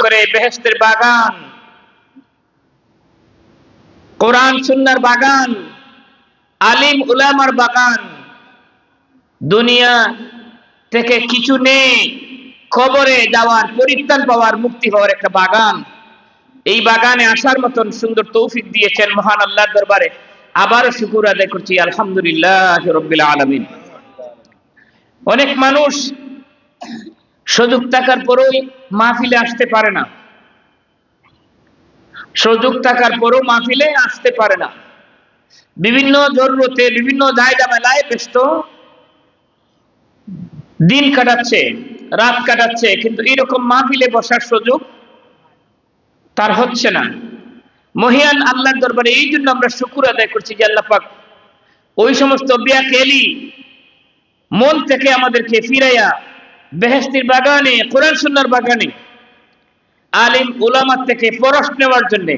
করে বেহেশতের বাগান, কোরআন সুন্নাহর বাগান, আলিম উলামার বাগান। দুনিয়া থেকে কিছু নেই, কবরে যাওয়ার, পরিত্রাণ পাওয়ার, মুক্তি পাওয়ার একটা বাগান। এই বাগানে আসার মতন সুন্দর তৌফিক দিয়েছেন মহান আল্লাহর দরবারে আবারও শুকর আদায় করছি, আলহামদুলিল্লাহ রাব্বিল আলামিন। অনেক মানুষ সুযোগ থাকার পরেও মাহফিলে আসতে পারে না, সুযোগ থাকার পরেও মাহফিলে আসতে পারে না, বিভিন্ন জরুরতে, বিভিন্ন জায়গা মেলায় ব্যস্ত দিন কাটাচ্ছে, রাত কাটাচ্ছে, কিন্তু এরকম মাহফিলে বসার সুযোগ তার হচ্ছে না। মহিয়ান আল্লাহর দরবারে এই জন্য আমরা শুকর আদায় করছি যে আল্লাহ পাক ওই সমস্ত বিয়াকেলি মন থেকে আমাদেরকে ফিরাইয়া বেহেশতের বাগানে, কোরআন সুন্নাহর বাগানে আলিম উলামা থেকে পরশ নেওয়ার জন্য,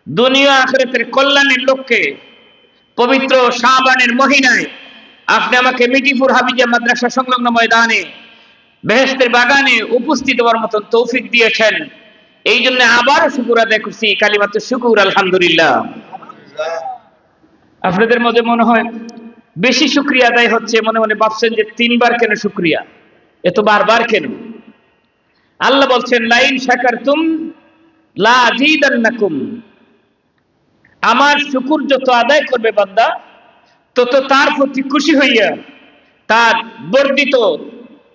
দুনিয়া আখিরাতের কল্যাণের লক্ষ্যে পবিত্র শাবানের মহিনায় আপনি আমাকে মিঠিপুর হাফিজিয়া মাদ্রাসা সংলগ্ন ময়দানে বেহেশতের বাগানে উপস্থিত হওয়ার মতন তৌফিক দিয়েছেন। এই জন্য আবারও শুকর আদায় করছি, কালিমাতুশ শুকর, আলহামদুলিল্লাহ। আপনাদের মধ্যে মনে হয় বেশি শুকরিয়া আদায় হচ্ছে, মনে মনে ভাবছেন যে 3 বার কেন শুকরিয়া, এত বারবার কেন? আল্লাহ বলছেন লাইন শাকারতুম লা আযীদান্নাকুম, আমার শুকর যত আদায় করবে বান্দা, তত তার প্রতি খুশি হইয়া তার বর্ধিত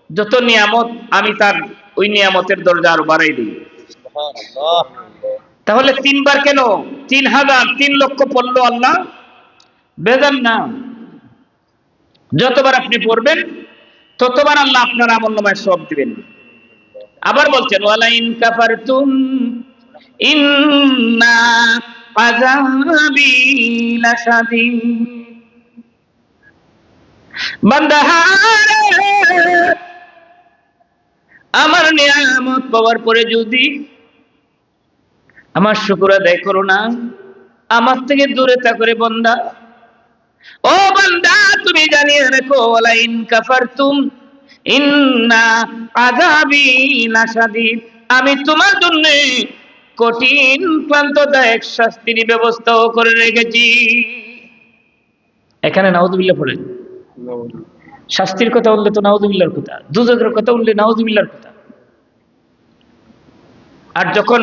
যত নিয়ামত আমি তার ওই নিয়ামতের দরজা আরো বাড়াই দিই। তাহলে 3 বার কেন? 3000, 3 লক্ষ পড়লো আল্লাহ বেজান না। যতবার আপনি পড়বেন ততবার আল্লাহ আপনার আমলনামায় সওয়াব দিবেন। আবার বলছেন ওয়ালাইন কাফারতুম ইন্না আযাবি লাশাদীদ, বান্দা আমার নিয়ামত পাওয়ার পরে যদি আমার শুকর আদায় করো না, আমার থেকে দূরে থাকো বান্দা, ও বান্দা তুমি জানিয়ে রাখো ওয়ালাইন কাফারতুম ইন্না আযাবি লাশাদীদ, আমি তোমার জন্য কঠিন ক্লান্তদায়ক শাস্তির ব্যবস্থাও করে রেখেছি। এখানে নাউযুবিল্লাহ পড়েন। শাস্তির কথা বললে তো নাউযুবিল্লাহর কথা, দুজকের কথা বললে নাউযুবিল্লাহর কথা। আর যখন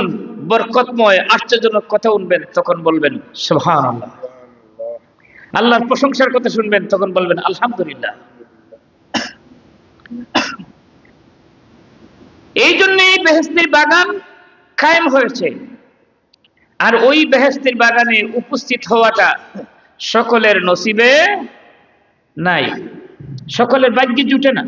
বরকতময় আশ্চর্যজনক কথা শুনবেন তখন বলবেন সুবহানাল্লাহ। আল্লাহর প্রশংসার কথা শুনবেন তখন বলবেন আলহামদুলিল্লাহ। এই জন্যই বেহেশতের বাগান কায়েম হয়েছে। আর ওই বেহেশতের বাগানে উপস্থিত হওয়াটা সকলের নসিবে নাই, সকলের ভাগ্যে জুটে না।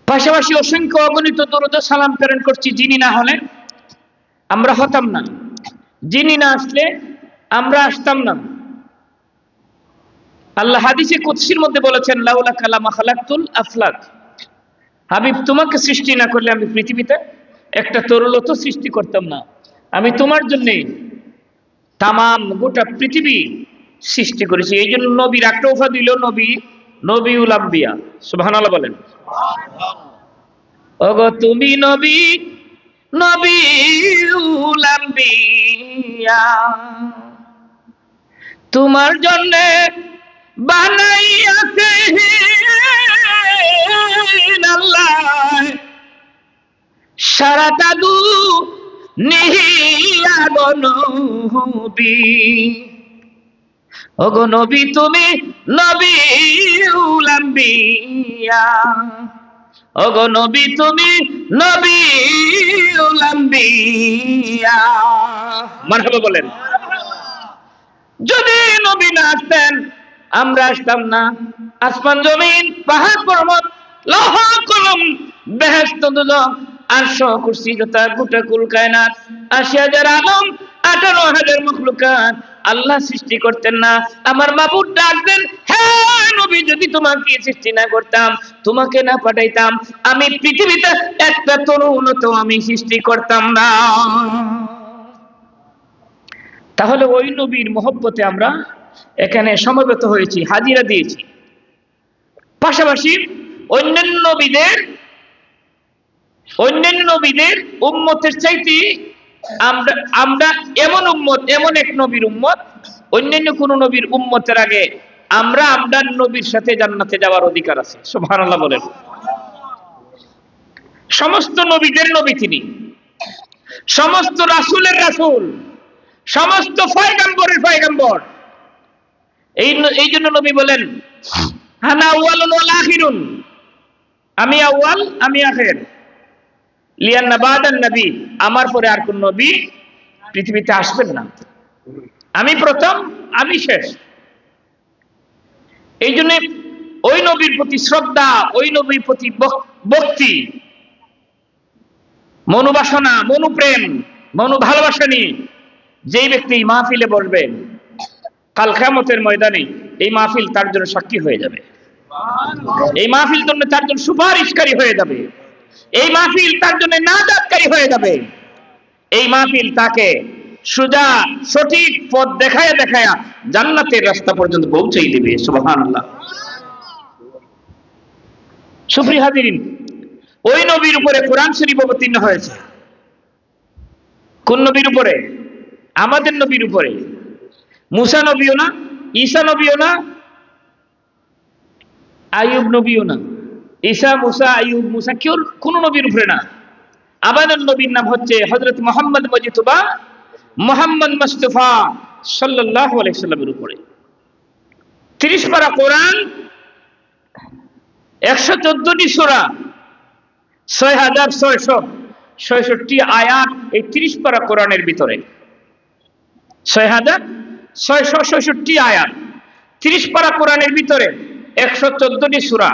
পাশাপাশি অসংখ্য অগণিত দরুদ ও সালাম প্রেরণ করছি, যিনি না হলে আমরা হতাম না, যিনি না আসলে আমরা আসতাম না। আল্লাহ হাদিসে কুদসির মধ্যে বলেছেন লাউলা কালামা খালাকতুল আফলাক, হাবিব তোমাকে সৃষ্টি না করলে আমি পৃথিবীতে একটা তরুলতা সৃষ্টি করতাম না। আমি তোমার জন্য তামাম গোটা পৃথিবী সৃষ্টি করেছি। এই জন্য নবীর একটা উপাধি দিল নবিউল আম্বিয়া। সুবহানাল্লাহ বলেন। ওগো তুমি নবী, নবিউল আম্বিয়া, তোমার জন্য বানাইয়াছে আল্লাহ সারা জাদু নিহিয়া গো নবী। ওগো নবী তুমি নবিউল আম্বিয়া, ওগো নবী তুমি নবিউল আম্বিয়া। মারহাবা বলেন। যদি নবী না আসতেন আমরা আসতাম না। আসমান জমিন পাহাড় পর্বত লৌহ কলম বেহেশত দোজখ আরশ কুরসি যত গোটা কুল কায়নাত ৮০,০০০ আলম ৫৮,০০০ মাখলুকাত আল্লাহ সৃষ্টি করতেন না। আমার মাবুদ ডাক দেন, হে নবী যদি তোমাকে সৃষ্টি না করতাম, তোমাকে না পাঠাইতাম, আমি পৃথিবীতে একটা তরুণ তো আমি সৃষ্টি করতাম না। তাহলে ওই নবীর মহব্বতে আমরা এখানে সমবেত হয়েছি, হাজিরা দিয়েছি। পাশাপাশি অন্যান্য নবীদের উম্মতের চাইতে আমরা এমন উম্মত, এমন এক নবীর উম্মত, অন্যান্য কোন নবীর উম্মতের আগে আমরা নবীর সাথে জান্নাতে যাওয়ার অধিকার আছে। সুবহানাল্লাহ বলেন। সমস্ত নবীদের নবী তিনি, সমস্ত রাসূলের রাসূল, সমস্ত পয়গম্বরের পয়গম্বর। এই জন্য নবী বলেন, আনা আউয়ালুন ওয়াল আখিরুন, আমি আউয়াল আমি আখির, লিয়ান্না বাদান নবী, আমার পরে আর কোন নবী পৃথিবীতে আসবেন না, আমি প্রথম আমি শেষ। এই জন্য ওই নবীর প্রতি শ্রদ্ধা, ওই নবীর প্রতি ভক্তি, মনোবাসনা, মনোপ্রেম, মনোভালোবাসা নিয়ে যেই ব্যক্তি এই মাহফিলে বসবেন, কাল কিয়ামতের ময়দানে এই মাহফিল তার জন্য সাক্ষী হয়ে যাবে, এই মাহফিল জন্য তার জন্য সুপারিশকারী হয়ে যাবে, এই মাহফিল তার জন্য নাজাতকারী হয়ে যাবে। এই মাহফিল তাকে সোজা সঠিক পথ দেখায়া দেখায়া জান্নাতের রাস্তা পর্যন্ত পৌঁছেই দেবে। সুবহানাল্লাহ। সুপ্রিয় হাজিরিন, ওই নবীর উপরে কোরআন শরীফ অবতীর্ণ হয়েছে। কোন নবীর উপরে? আমাদের নবীর উপরে। মুসা নবীও না, ঈসা নবীও না, আইয়ুব নবীও না। ঈসা, মুসা, আইয়ুব, মুসা কেউ কোন নবীর উপরে না। আমাদের নবীর নাম হচ্ছে হযরত মুহাম্মদ মুজতবা মুহাম্মদ মুস্তাফা সাল্লাল্লাহু আলাইহি সাল্লামের উপরে 30 পারা কোরআন, 114টি সূরা, 6666 আয়াত এই 30 পারা কোরআনের ভিতরে। 6666 আয়াত 30 পারা কোরআনের ভিতরে, 114টি সূরা,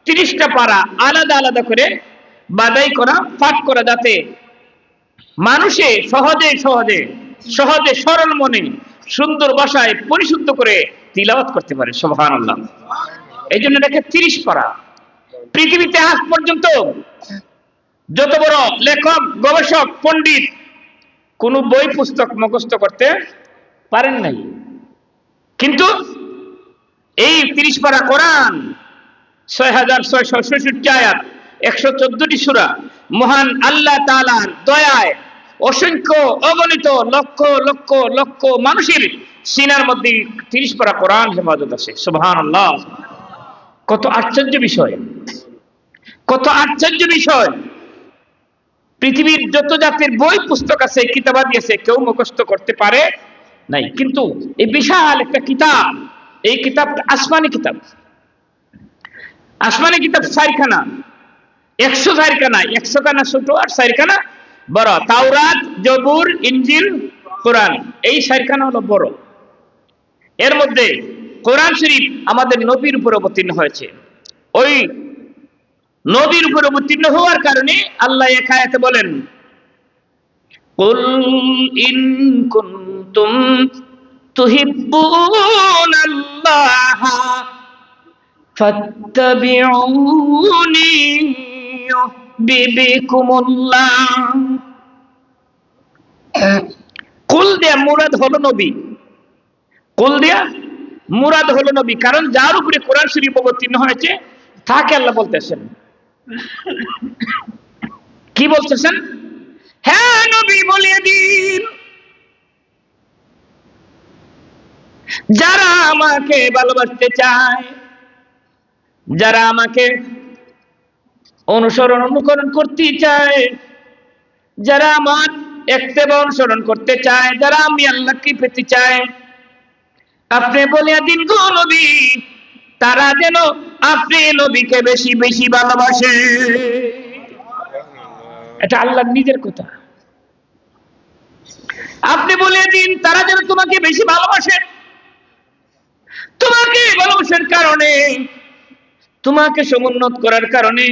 30টা পারা আলাদা আলাদা করে বাদাই করা, পাঠ করা, যাতে মানুষে সহজে সরল মনে সুন্দর ভাষায় পরিশুদ্ধ করে তিলাওয়াত করতে পারে। সুবহানাল্লাহ। এই জন্য এটাকে 30 পারা। পৃথিবীতে আজ পর্যন্ত যত বড় লেখক, গবেষক, পণ্ডিত কোন বই পুস্তক মুখস্থ করতে পারেন নাই, কিন্তু এই 30 পারা কোরআন, 6666 আয়াত, 114টি সূরা, মহান আল্লাহ তাআলার দয়ায় অসংখ্য অগণিত লক্ষ লক্ষ লক্ষ মানুষের সিনার মধ্যে 30 পারা কোরআন হেফাজত আছে। সুবহানাল্লাহ। কত আশ্চর্য বিষয়, কত আশ্চর্য বিষয়। পৃথিবীর যত জাতির বই পুস্তক আছে, কিতাবাদি আছে, কেউ মুখস্থ করতে পারে নাই, কিন্তু এই বিশাল একটা কিতাব, এই কিতাবটা আসমানি কিতাব। আসমানি কিতাব 4 খানা, 104 খানা, 100 খানা ছোট আর 4 খানা বড়। তাওরাত, জবুর, ইনজিল, কোরআন, এই 4 খানা হলো বড়। এর মধ্যে কোরআন শরীফ আমাদের নবীর উপর অবতীর্ণ হয়েছে। ওই নবীর উপর অবতীর্ণ হওয়ার কারণে আল্লাহ এক আয়াতে বলেন, কুল ইন কুনতুম তুহিব্বুনাল্লাহ ফাত্তাবিউনি ইউহিব্বুকুমুল্লাহ। কুল দেয়া মুরাদ হলো নবী, কুল দেয়া মুরাদ হলো নবী, কারণ যার উপরে কোরআন শরীফ অবতীর্ণ হয়েছে তাকে আল্লাহ বলতেছেন, কি বলতেছেন? হ্যাঁ নবী, বলিয়ে দিন, যারা আমাকে ভালোবাসতে চায়, যারা আমাকে অনুকরণ করতে চায়, যারা আমার ইত্তেবা অনুসরণ করতে চায়, যারা আমি আল্লাহকে পেতে চায়, আপনি বলিয়া দিন গো নবী, তারা যেন আপনি নবীকে বেশি বেশি ভালোবাসে। এটা আল্লাহর নিজের কথা। আপনি বলিয়া দিন তারা যেন তোমাকে বেশি ভালোবাসে। তোমাকে ভালোবাসার কারণে, তোমাকে সমুন্নত করার কারণে,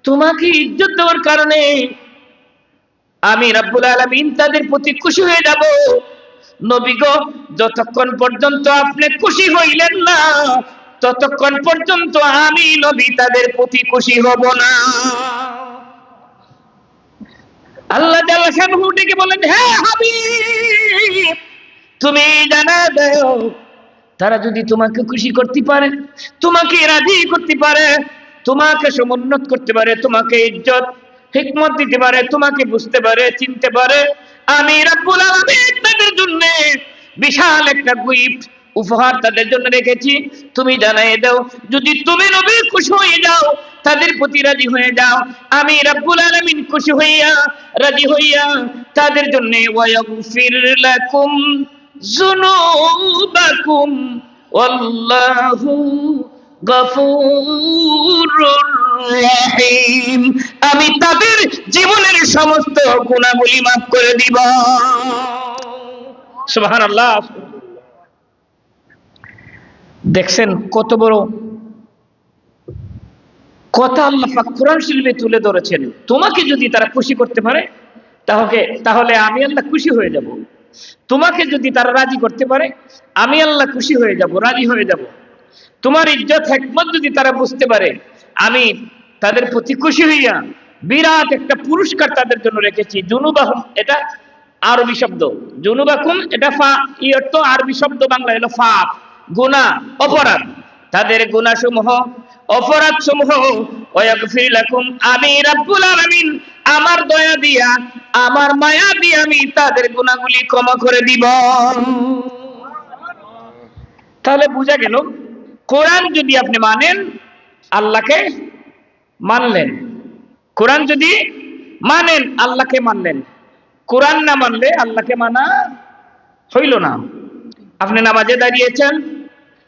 তোমাকে ইজ্জত দেওয়ার কারণে আমি রব্বুল আলামিন তাদের প্রতি খুশি হয়ে যাব। নবী গো, যতক্ষণ পর্যন্ত আপনি খুশি হইলেন না, ততক্ষণ পর্যন্ত আমি নবী তাদের প্রতি খুশি হব না। আল্লাহ তাআলা শানহু ডেকে বলেন, হে হাবিব, তুমি জানা দাও তারা যদি তোমাকে খুশি করতে পারে, তোমাকে রাজি করতে পারে, তোমাকে সমুন্নত করতে পারে, তোমাকে ইজ্জত হিকমত দিতে পারে, তোমাকে বুঝতে পারে, চিনতে পারে, আমি রব্বুল আলামিন তাদের জন্য বিশাল একটা গিফট উপহার তাদের জন্য রেখেছি, তুমি জানিয়ে দাও। যদি তুমি নবী খুশি হয়ে যাও, তাদের প্রতি রাজি হয়ে যাও, আমি রব্বুল আলামিন খুশি হইয়া রাজি হইয়া তাদের জন্য ওয়াগফির লাকুম যুনুবাকুম ওয়াল্লাহু গফুরুর রহিম, আমি তাদের জীবনের সমস্ত গুনাহগুলি মাফ করে দিব। সুবহানাল্লাহ। দেখছেন কত বড় কথা আল্লাহ পাক কোরআন শরীফে তুলে ধরেছেন। তোমাকে যদি তারা খুশি করতে পারে, তাহলে আমি আল্লাহ খুশি হয়ে যাব। তোমাকে যদি তারা রাজি করতে পারে, আমি আল্লাহ খুশি হয়ে যাব, রাজি হয়ে যাব। তোমার ইজ্জত হিকমত যদি তারা বুঝতে পারে, আমি তাদের প্রতি খুশি হইয়া বিরাট একটা পুরস্কার তাদের জন্য রেখেছি। জুনুবাহুম এটা আরবি শব্দ, জুনুবাকুম এটা অর্থ আরবি শব্দ, বাংলা হলো পাপ, গুনাহ, অপরাধ। তাদের গুনাহসমূহ, অপরাধসমূহ ওয়াগফির লাকুম, আমি রব্বুল আলামিন আমার দয়া দিয়া, আমার মায়া দিয়া আমি তাদের গুনাহগুলি ক্ষমা করে দিব। তাহলে বোঝা গেল, কোরআন যদি আপনি মানেন, আল্লাহকে মানলেন। কোরআন যদি মানেন, আল্লাহকে মানলেন। কোরআন না মানলে আল্লাহকে মানা হইল না। আপনি নামাজে দাঁড়িয়েছেন,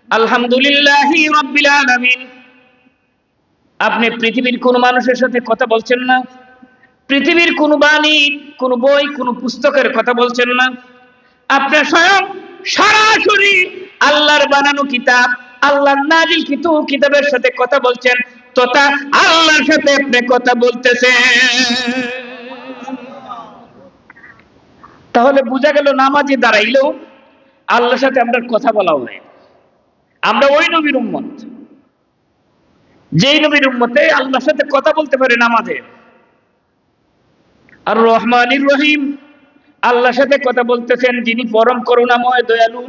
আলহামদুলিল্লাহি রাব্বিল আলামিন, আপনি পৃথিবীর কোন মানুষের সাথে কথা বলছেন না, পৃথিবীর কোন বাণী, কোন বই, কোন পুস্তকের কথা বলছেন না, আপনি স্বয়ং সরাসরি আল্লাহর বানানো কিতাব, আল্লাহর নাজিল কিতাবের সাথে কথা বলছেন, তথা আল্লাহর সাথে আপনি কথা বলতেছেন। তাহলে বোঝা গেল, নামাজে দাঁড়াইলেও আল্লাহর সাথে আমরা কথা বলা হয়। আমরা ওই নবীর উম্মত, যেই নবীর উম্মতে আল্লাহর সাথে কথা বলতে পারে নামাজে। আর রহমানির রহিম, আল্লাহর সাথে কথা বলতেছেন যিনি পরম করুণাময় দয়ালু।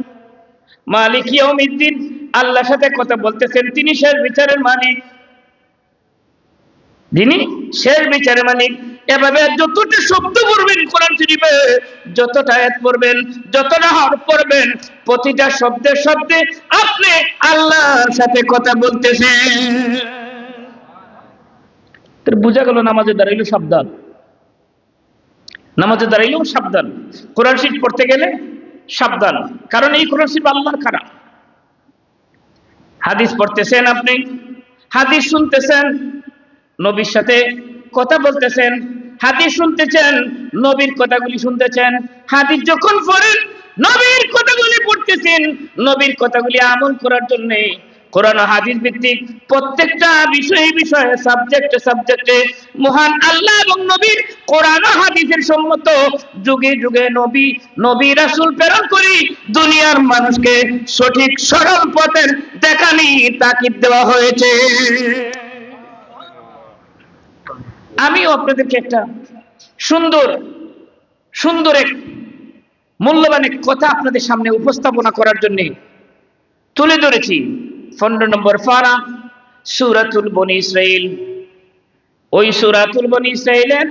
মালিক ইয়াউমিদ্দিন, আল্লাহর সাথে কথা বলতেছেন তিনি শেষ বিচারের মালিক, যিনি শেষ বিচারের মালিক। এভাবে যতটা শব্দ পড়বেন কোরআন শরীফে, যতটা আয়াত পড়বেন, যতটা হরফ পড়বেন, প্রতিটা শব্দে শব্দে আপনি আল্লাহর সাথে কথা বলতেছেন। বুঝা গেল, নামাজে দাঁড়াইলেও সাবধান, নামাজে দাঁড়াইলেও সাবধান, কোরআন শরীফ পড়তে গেলে সাবধান। কারণ এই কোরআন শরীফ আল্লাহর খারাপ। হাদিস পড়তেছেন আপনি, হাদিস শুনতেছেন, নবীর সাথে কথা বলতেছেন, হাদিস শুনতেছেন, নবীর কথাগুলি শুনতেছেন। হাদিস যখন পড়েন, নবীর কথাগুলি পড়তেছেন, নবীর কথাগুলি আমল করার জন্য কোরআন ও হাদিস ভিত্তিক প্রত্যেকটা বিষয়ে সাবজেক্টে মহান আল্লাহ এবং নবীর কোরআন ও হাদিসের সম্মত যুগে যুগে নবী রাসূল প্রেরণ করি দুনিয়ার মানুষকে সঠিক সরল পথের দেখানি তাকিদ দেওয়া হয়েছে। আমিও আপনাদেরকে একটা সুন্দর এক মূল্যবান এক কথা আপনাদের সামনে উপস্থাপনা করার জন্য তুলে ধরেছি। 15 নম্বর পারা, সূরাতুল বনী ইসরাঈল। ওই সূরাতুল বনী ইসরাঈলের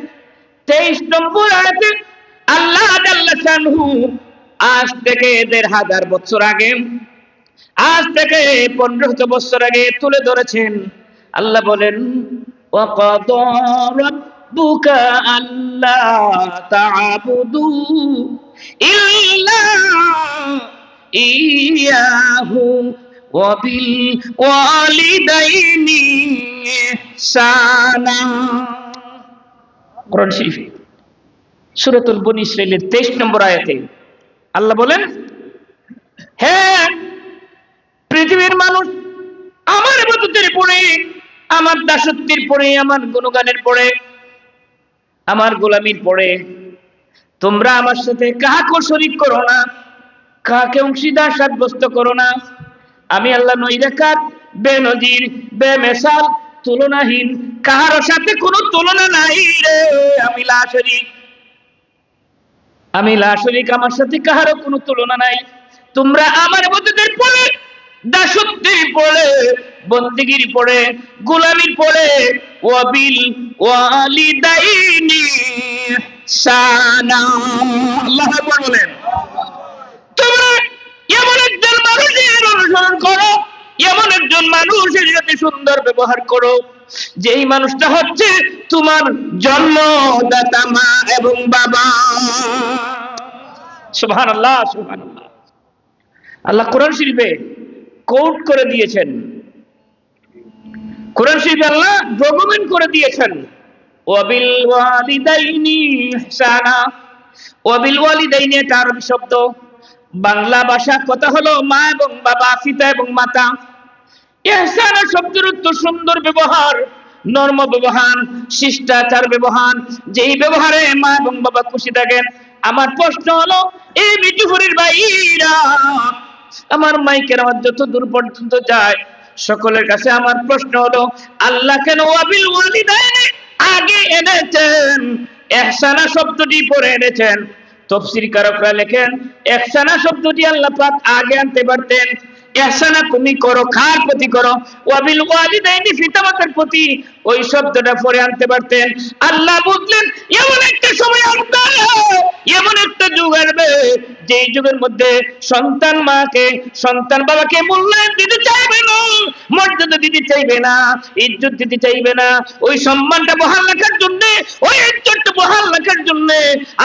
23 নম্বর আয়াতে আল্লাহ জাল্লা শানহু আজ থেকে 1500 বছর আগে, আজ থেকে 1500 বছর আগে তুলে ধরেছেন। আল্লাহ বলেন, وَقَضَى رَبُّكَ أَلَّا تَعْبُدُوا إِلَّا إِيَّاهُ وَبِالْوَالِدَيْنِ إِحْسَانًا। কোরআন শরীফে সূরাতুল বনী ইসরাঈলের 23 নম্বর আয়াতে আল্লাহ বলেন, হে পৃথিবীর মানুষ, আমার ইবাদতের পরে, আমার দাসত্বের পরে, আমার গুণগানের পরে, আমার গোলামির পরে তোমরা আমার সাথে কাহাকে শরীক করো না, কাহাকে অংশীদার সাব্যস্ত করো না। আমি আল্লাহ নৈরাকার, বেনজির, বেমেসাল, তুলনাহীন, কাহার সাথে কোনো তুলনা নাই রে। আমি লা শরীক, আমার সাথে কাহারও কোনো তুলনা নাই। তোমরা আমার ইবাদতের পরে, দাসত্বের পরে, বন্দেগীর পরে, গোলামির পরে, ওয়াবিল ওয়ালিদাইনি ইহসানা, আল্লাহু আকবার বলেন। তোমরা এমন একজন মানুষের অনুসরণ করো, এমন একজন মানুষের সাথে সুন্দর ব্যবহার করো, যেই মানুষটা হচ্ছে তোমার জন্মদাতা মা এবং বাবা। সুবহানাল্লাহ, সুবহানাল্লাহ। আল্লাহ কোরআন শরীফে কোট করে দিয়েছেন, কোরআন শরীফে আল্লাহ ডকুমেন্ট করে দিয়েছেন, ওয়াবিল ওয়ালিদাইনি ইহসানা। ওয়াবিল ওয়ালিদাইনি এটা আরবি শব্দ, বাংলা ভাষা কথা হলো মা এবং বাবা, পিতা এবং মাতা। ইহসানা শব্দের অর্থ সুন্দর ব্যবহার, নরম ব্যবহার, শিষ্টাচার ব্যবহার, যেই ব্যবহারে মা এবং বাবা খুশি থাকেন। আমার প্রশ্ন হলো, এই মিঠুপুরের ভাইরা, আমার মাইকের আওয়াজ যত দূর পর্যন্ত যায়, সকলের কাছে আমার প্রশ্ন হলো, আল্লাহ কেন ওয়াবিল ওয়ালিদাইনি আগে এনেছেন, ইহসানা শব্দটি পরে এনেছেন? তাফসীরকারকরা লেখেন, ইহসানা শব্দটি আল্লাহ পাক আগে আনতে পারতেন। ইহসানা তুমি করো, কার প্রতি করো? ওয়াবিল ওয়ালিদাইনি, পিতামাতার প্রতি, ওই শব্দটা পরে আনতে পারতেন। আল্লাহ বুঝলেন এমন একটা সময় আসবে, এমন একটা যুগ আসবে, যেই যুগের মধ্যে সন্তান মাকে, সন্তান বাবাকে মূল্যায়ন দিতে চাইবে না, মর্যাদা দিতে চাইবে না, ইজ্জত দিতে চাইবে না। ওই সম্মানটা বহাল রাখার জন্য, ওই ইজ্জতটা বহাল রাখার জন্য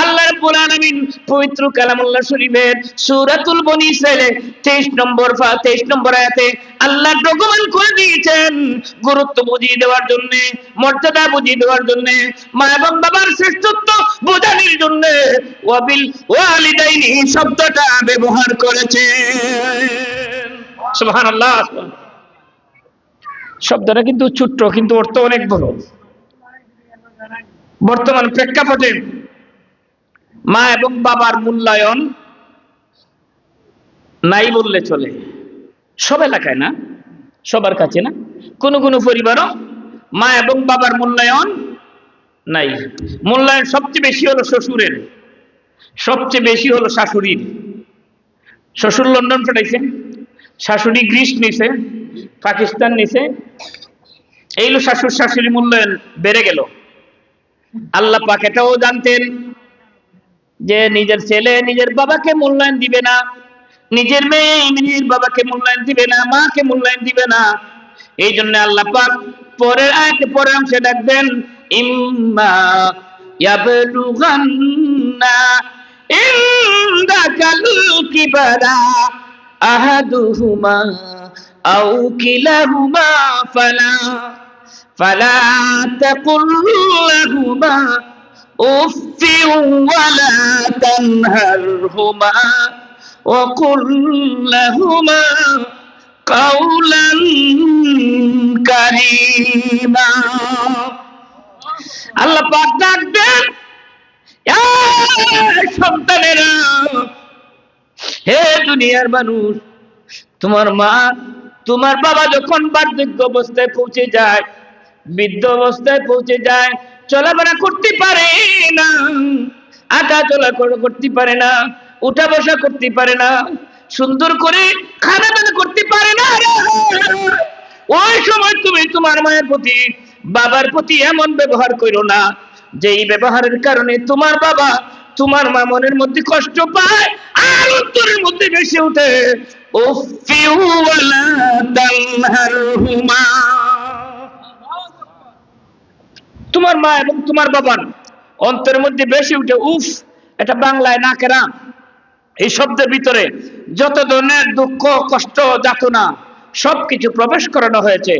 আল্লাহ রাব্বুল আলামিন পবিত্র কালামুল্লাহ শরীফের সূরাতুল বনী ইসরাঈলে 23 নম্বর আয়াতে আল্লাহ ডকুমেন্ট করে দিয়েছেন, গুরুত্ব বুঝিয়ে দেওয়ার জন্য, মর্যাদা বুঝিয়ে দেওয়ার জন্য, মা এবং বাবার শ্রেষ্ঠত্ব বোঝানোর জন্য ওয়াবিল ওয়ালিদাইনি শব্দটা ব্যবহার করেছেন। সুবহানাল্লাহ। শব্দটা কিন্তু ছোট্ট, কিন্তু অর্থ অনেক বড়। বর্তমান প্রেক্ষাপটে মা এবং বাবার মূল্যায়ন নাই বললে চলে। সব এলাকায় না, সবার কাছে না, কোন কোন পরিবারও মা এবং বাবার মূল্যায়ন নাই। মূল্যায়ন সবচেয়ে বেশি হলো শ্বশুরের, সবচেয়ে বেশি হলো শাশুড়ির। শ্বশুর লন্ডন পাঠাইছে, শাশুড়ি গ্রিস নিছে, পাকিস্তান নিছে, এইলো শাশুর শাশুড়ি মূল্যায়ন বেড়ে গেল। আল্লাহ পাক এটাও জানতেন যে নিজের ছেলে নিজের বাবাকে মূল্যায়ন দিবে না, নিজের মেয়ে নিজের বাবাকে মূল্যায়ন দিবে না, মাকে মূল্যায়ন দিবে না। এই জন্য আল্লাহ পাক পরের আয়াতে পরের অংশে ডাকবেন, ইম্মা ইয়াবলুগান্না ইনদাকাল কিবারা আহাদুহুমা আও কিলাহুমা ফালা তাকুল লাহুমা উফফিন ওয়ালা তানহারহুমা وقل لهما قولا كريما। আল্লাহ পাক ডাকবেন, সন্তানেরা, হে দুনিয়ার মানুষ, তোমার মা তোমার বাবা যখন বার্ধক্য অবস্থায় পৌঁছে যায়, বৃদ্ধ অবস্থায় পৌঁছে যায়, চলাফেরা করতে পারে না, হাঁটা চলা করতে পারে না, উঠা বসা করতে পারে না, সুন্দর করে খানা দানা করতে পারে না, ওই সময় তুমি তোমার মায়ের প্রতি বাবার প্রতি এমন ব্যবহার করো না যে এই ব্যবহারের কারণে তোমার বাবা তোমার মা মনের মধ্যে কষ্ট পায় আর অন্তরের মধ্যে ভেসে ওঠে উফফি ওয়ালা তানহারহুমা। তোমার মা এবং তোমার বাবার অন্তরের মধ্যে ভেসে উঠে উফ, এটা বাংলায় নাকেরা, এই শব্দের ভিতরে যত ধরনের দুঃখ কষ্ট যাতনা সবকিছু প্রবেশ করানো হয়েছে।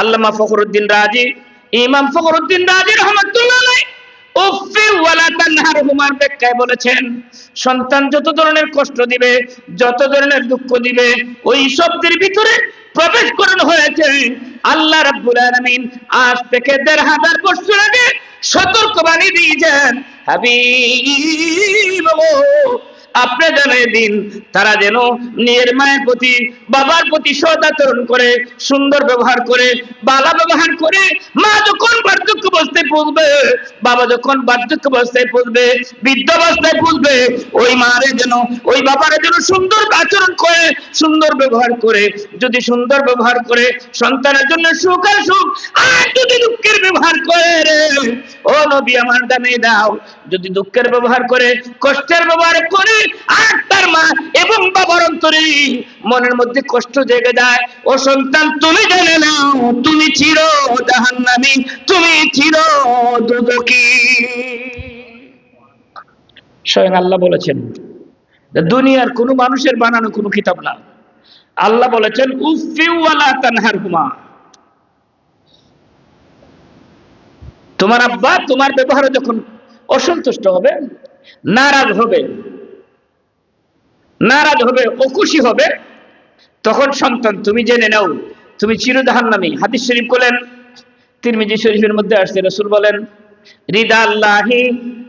আল্লামা ফখরুদ্দিন রাজি, ইমাম ফখরুদ্দিন রাজি রহমাতুল্লাহ আলাইহি উফফি ওয়ালা তানহারহুমার ব্যাখ্যায় বলেছেন, সন্তান যত ধরনের কষ্ট দিবে, যত ধরনের দুঃখ দিবে, ওই শব্দের ভিতরে প্রবেশ করানো হয়েছে। আল্লাহ রাব্বুল আলামিন আজ থেকে ১৫০০ বছর আগে সতর্কবাণী দিয়েছেন, হাবিব আপনি জানিয়ে দিন তারা যেন নিজের মায়ের প্রতি বাবার প্রতি সৎ আচরণ করে, সুন্দর ব্যবহার করে, ভালো ব্যবহার করে। মা যখন বার্ধক্য অবস্থায় পৌঁছবে, বাবা যখন বার্ধক্য অবস্থায় পৌঁছবে, বৃদ্ধাবস্থায় পৌঁছবে, ওই মারে যেন, ওই বাবারে যেন সুন্দর আচরণ করে, সুন্দর ব্যবহার করে। যদি সুন্দর ব্যবহার করে সন্তানের জন্য সুখ আর সুখ, আর যদি দুঃখের ব্যবহার করে রে ও নবী আমার জানিয়ে দাও, যদি দুঃখের ব্যবহার করে, কষ্টের ব্যবহার করে, আর তার মা এবং বাবার অন্তরে মনের মধ্যে কষ্ট জেগে যায়, ও সন্তান তুমি জেনে নাও তুমি চির জাহান্নামী, তুমি চির দুঃখী। স্বয়ং আল্লাহ বলেছেন, দুনিয়ার কোন মানুষের বানানো কোন কিতাব না। আল্লাহ বলেছেন উফি ওয়ালা তানহারহুমা, তোমার আব্বা তোমার ব্যবহারে যখন অসন্তুষ্ট হবে, নারাজ হবে, অখুশি হবে, তখন সন্তান তুমি জেনে নাও তুমি চির জাহান্নামী। হাদিস শরীফ বলেন, তিরমিজি শরীফের মধ্যে আসছে, রাসূল বলেন রিদাল্লাহি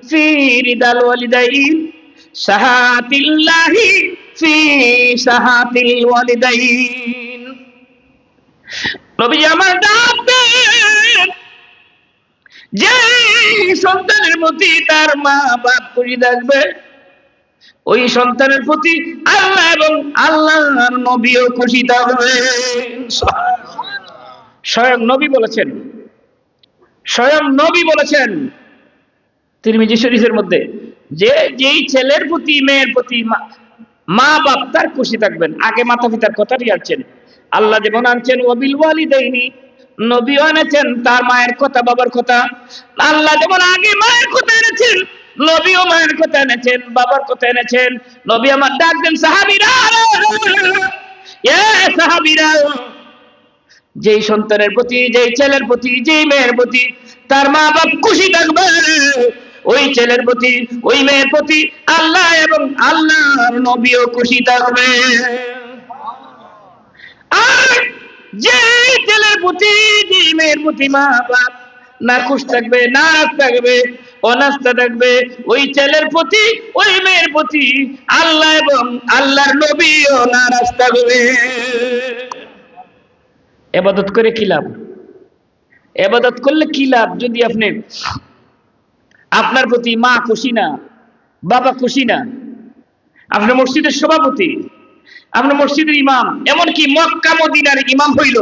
ফি রিদাল ওয়ালিদাইন, সাহাতিল্লাহি ফি সাহাতিল ওয়ালিদাইন। নবী আমার ডাক দেন, যে সন্তানের প্রতি তার মা বাপ খুশি থাকবে, ওই সন্তানের প্রতি আল্লাহ এবং আল্লাহর নবীও খুশি থাকবে। স্বয়ং নবী বলেছেন তিরমিজি শরীফের মধ্যে, যে যেই ছেলের প্রতি মেয়ের প্রতি মা বাপ তার খুশি থাকবেন। আগে মাতা পিতার কথাটি আনছেন, আল্লাহ যেমন আনছেন ওয়াবিল ওয়ালিদাইনি, নবীও এনেছেন তার মায়ের কথা বাবার কথা। আল্লাহ যেমন আগে মায়ের কথা এনেছেন, নবীও মায়ের কথা এনেছেন, বাবার কথা এনেছেন। নবী আমার ডাক দেন সাহাবীরা, এ সাহাবীরা, যেই সন্তানের প্রতি, যেই ছেলের প্রতি, যেই মেয়ের প্রতি তার মা বাপ খুশি থাকবে, ওই ছেলের প্রতি, ওই মেয়ের প্রতি আল্লাহ এবং আল্লাহর নবীও খুশি থাকবে। আর যে ছেলের প্রতি, যে মেয়ের প্রতি মা বাপ না খুশ থাকবে, নারাজ থাকবে, অনাস্থা থাকবে, ওই ছেলের প্রতি, ওই মেয়ের প্রতি আল্লাহ এবং আল্লাহর নবীও নারাজ থাকবে। ইবাদত করে কি লাভ? ইবাদত করলে কি লাভ যদি আপনি, আপনার প্রতি মা খুশি না, বাবা খুশি না, আপনি মসজিদের সভাপতি, আপনি মসজিদের ইমাম, এমনকি মক্কা মদিনার ইমাম হইল,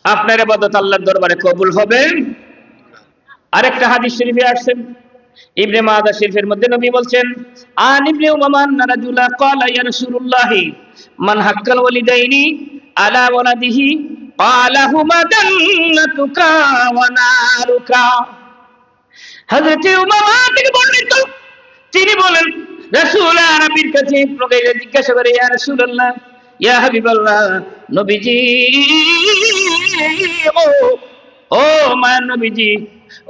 আপনার ইবাদত আল্লাহর দরবারে কবুল হবে? আরেকটা হাদিস শরীফে আসছেন, ইবনে মাজাহ শরীফের মধ্যে নবী বলছেন, আন ইবনে উমামা রাজুলা ক্বালা ইয়া রাসূলুল্লাহ মান হাক্কাল ওয়ালিদাইনি আলা ওয়ালাদিহি ক্বালা হুমা জান্নাতুকা ওয়া নারুকা। হযরত উমামা থেকে বর্ণিত, তিনি বলেন রাসূল নবীর কাছে জিজ্ঞাসা করে, ইয়া রাসূলুল্লাহ, ইয়া হাবিবাল্লাহ, নবীজি, ও মায়ের নবীজি,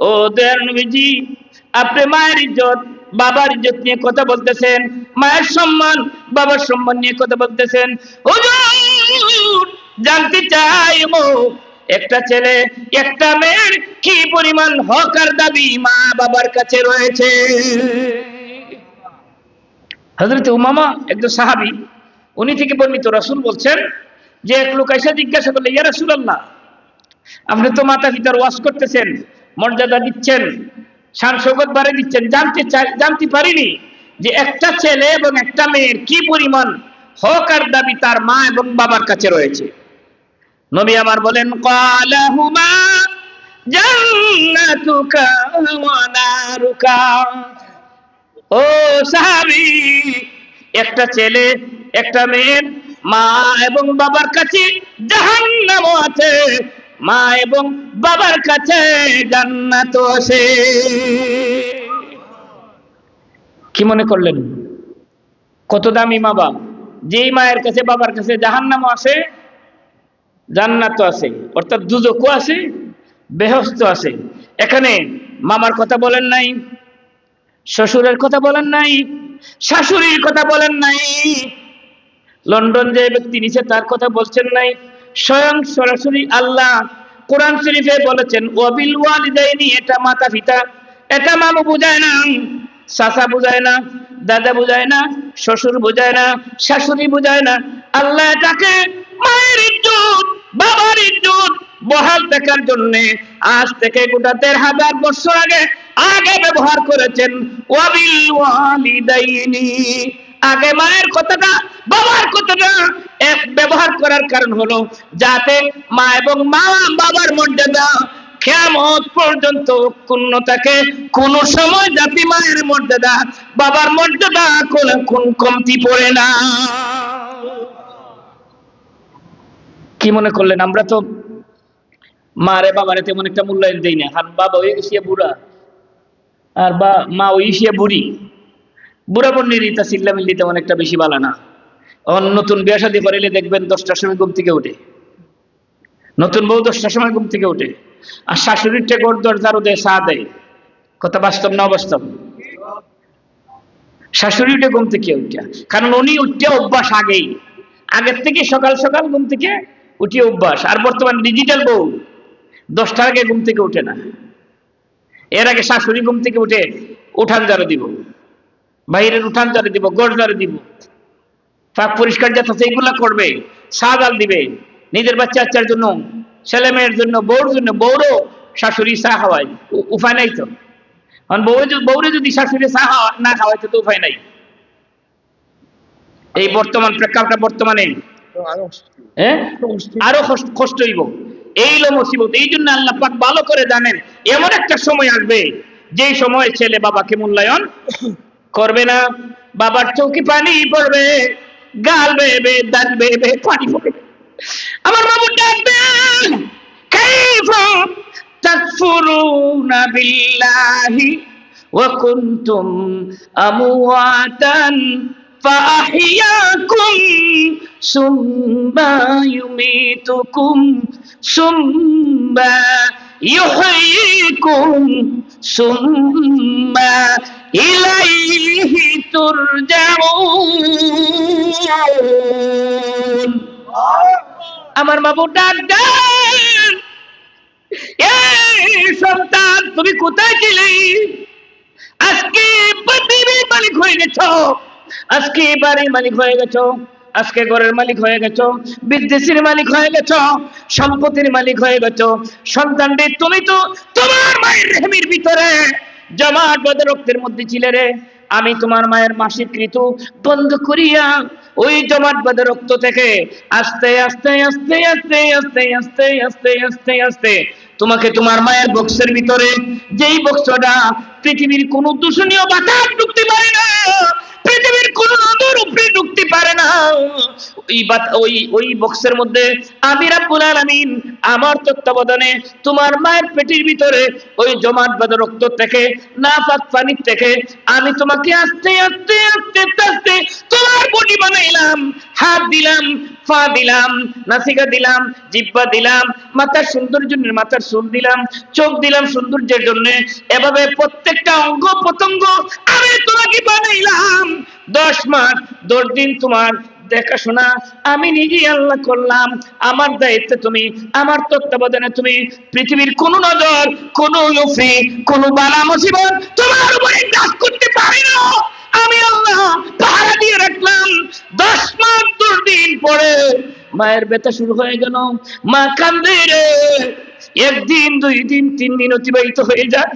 ও দয়ার নবীজি, আপনি মায়ের ইজ্জত বাবার ইজ্জত নিয়ে কথা বলতেছেন, মায়ের সম্মান বাবার সম্মান নিয়ে কথা বলতেছেন। হুজুর জানতে চাই, একটা ছেলে একটা মেয়ের কি পরিমাণ হক আর দাবি মা বাবার কাছে রয়েছে। হযরত উমামা একজন সাহাবী, উনি থেকে বর্ণিত, রাসূল বলছেন যে এক লোক এসে জিজ্ঞাসা করলে, ইয়া রাসূলুল্লাহ, আপনি তো মাতা পিতার ওয়াজ করতেছেন, মর্যাদা দিচ্ছেন, শান শৌকত বাড়িয়ে দিচ্ছেন, জানতে পারিনি যে একটা ছেলে এবং একটা মেয়ের কি পরিমাণ হক আর দাবি তার মা এবং বাবার কাছে রয়েছে। নবী আমার বলেন, ক্বালা হুমা জান্নাতুকা ওয়া নারুকা। ও সাহাবী, একটা ছেলে একটা মেয়ের মা এবং বাবার কাছে জাহান্নামও আছে, মা এবং বাবার কাছে জান্নাতও আছে। কি মনে করলেন কত দামি মা বাবা? যেই মায়ের কাছে বাবার কাছে জাহান্নামও আছে, জান্নাতও আছে, অর্থাৎ দুজকও আছে, বেহেশত আছে। এখানে মামার কথা বলেন নাই, শ্বশুরের কথা বলেন নাই, শাশুড়ির কথা বলেন নাই, লন্ডন যে ব্যক্তি নিচে তার কথা বলছেন নাই, স্বয়ং সরাসরি আল্লাহ কোরআন শরীফে বলেছেন ওয়াবিল ওয়ালিদাইনি। এটা মাতা পিতা, এটা মামু বুঝায় না, চাচা বুঝায় না, দাদা বুঝায় না, শ্বশুর বুঝায় না, শাশুড়ি বুঝায় না। আল্লাহ এটাকে মায়ের ইজ্জত, বাবার ইজ্জত বহাল দেখার জন্য আজ থেকে গোটা ১,৫০০ বছর আগে আগে ব্যবহার করেছেন ওয়াবিল ওয়ালিদাইনি। আগে মায়ের কথাটা, বাবার কথাটা ব্যবহার করার কারণ হলো যাতে মা এবং মা বাবার মর্যাদা কিয়ামত পর্যন্ত ক্ষুণ্ণ থাকে। কোন সময় যাতে মায়ের মর্যাদা, বাবার মর্যাদা কোন কমতি পড়ে না। কি মনে করলেন আমরা তো মারে বাবারে তেমন একটা মূল্যায়ন দেই না, কারণ বাবা হয়ে গেছে বুড়া আর মা ওই সে বুড়ি। বুড়া বন্যের রিতা চিল্লামিল্লি তেমন একটা বেশি ভালো না। নতুন বিয়ে শাদী করাইলে দেখবেন 10টার সময় ঘুম থেকে উঠে, নতুন বউ 10টার সময় ঘুম থেকে উঠে, আর শাশুড়ির টেকর দরজারও দেয়, চা দেয়। কথা বাস্তব না অবাস্তব? শাশুড়ি উঠে ঘুম থেকে উঠে, কারণ উনি উঠতে অভ্যাস আগের থেকে সকাল সকাল ঘুম থেকে উঠে অভ্যাস। আর বর্তমান ডিজিটাল বউ 10টার আগে ঘুম থেকে উঠে না। এর আগে শাশুড়ি ঘুম থেকে উঠে উঠান ঝাড়ু দিব, বাইরের উঠান ঝাড়ু দিব, গড় ঝাড়ু দিব, পাক পরিষ্কার যত সেইগুলা করবে, চা ডাল দিবে নিজের বাচ্চা বাচ্চার জন্য, ছেলে মেয়ের জন্য, বউর জন্য। বউরও শাশুড়ি চা খাওয়ায়, উপায় নাই তো। বউরে যদি শাশুড়ি চা না খাওয়াইতে তো উপায় নাই। এই বর্তমান প্রেক্ষাপটটা বর্তমানে আরো কষ্ট হইব। এই লো মুসিবত। এই জন্য আল্লাহ পাক ভালো করে জানেন এমন একটা সময় আসবে যেই সময় ছেলে বাবাকে মূল্যায়ন করবে না। বাবার চৌকি পানি পড়বে, গাল বেবে, দাঁত বেবে পানি পড়বে। আমার বাবু ডাকবেন, কাইফা তাকফুরুনা বিল্লাহি ওয়া কুনতুম আমওয়াতান فأحياكم ثم يميتكم ثم يحييكم ثم إليه ترجعون। আমার বাবু ডাক দেন, এই সন্তান তুমি কোথায় ছিলে? আজকে পৃথিবীর মালিক হয়ে গেছো, আজকে বাড়ির মালিক হয়ে গেছো, আজকে ঘরের মালিক হয়ে গেছো, বিদেশের মালিক হয়ে গেছো, সম্পত্তির মালিক হয়ে গেছো। সন্তানদের তুমি তো তোমার মায়ের রেহমির ভিতরে জমাটবদ্ধ রক্তের মধ্যে ছিলে রে। আমি তোমার মায়ের মাসিক ঋতু বন্ধ করিয়া ওই জমাটবদ্ধ রক্ত থেকে আস্তে আস্তে আস্তে আস্তে আস্তে আস্তে আস্তে আস্তে আস্তে তোমাকে তোমার মায়ের বক্সের ভিতরে, যেই বক্সটা পৃথিবীর কোন দূষণীয় বাতাস ঢুকতে পারে না, পৃথিবীর কোন নদর উপরে ঢুকতে পারে না, ওই বক্সের মধ্যে আমি রাব্বুল আলামিন আমার তত্ত্বাবধানে তোমার মায়ের পেটের ভিতরে ওই জমাটবাঁধা রক্ত থেকে, নাপাক পানি থেকে আমি তোমাকে আস্তে আস্তে আস্তে আস্তে তোমার বডি বানাইলাম। হাত দিলাম, পা দিলাম, নাসিকা দিলাম, জিহ্বা দিলাম, মাথার সৌন্দর্যের জন্য মাথার চুল দিলাম, চোখ দিলাম সৌন্দর্যের জন্য। এভাবে প্রত্যেকটা অঙ্গ প্রত্যঙ্গ আমি তোমাকে বানাইলাম। 10 মাস 10 দিন তোমার দেখাশোনা আমি নিজেই আল্লাহ করলাম। আমার দায়িত্বে তুমি, আমার তত্ত্বাবধানে তুমি, পৃথিবীর কোন নজর, কোন লুফি, কোন বালা মুসিবত তোমার উপরে কাজ করতে পারে না। আমি আল্লাহ পাহারা দিয়ে রাখলাম। 10 মাস 10 দিন পরে মায়ের ব্যথা শুরু হয়ে গেল। মা কান্দে রে। 1 দিন 2 দিন 3 দিন অতিবাহিত হয়ে যায়।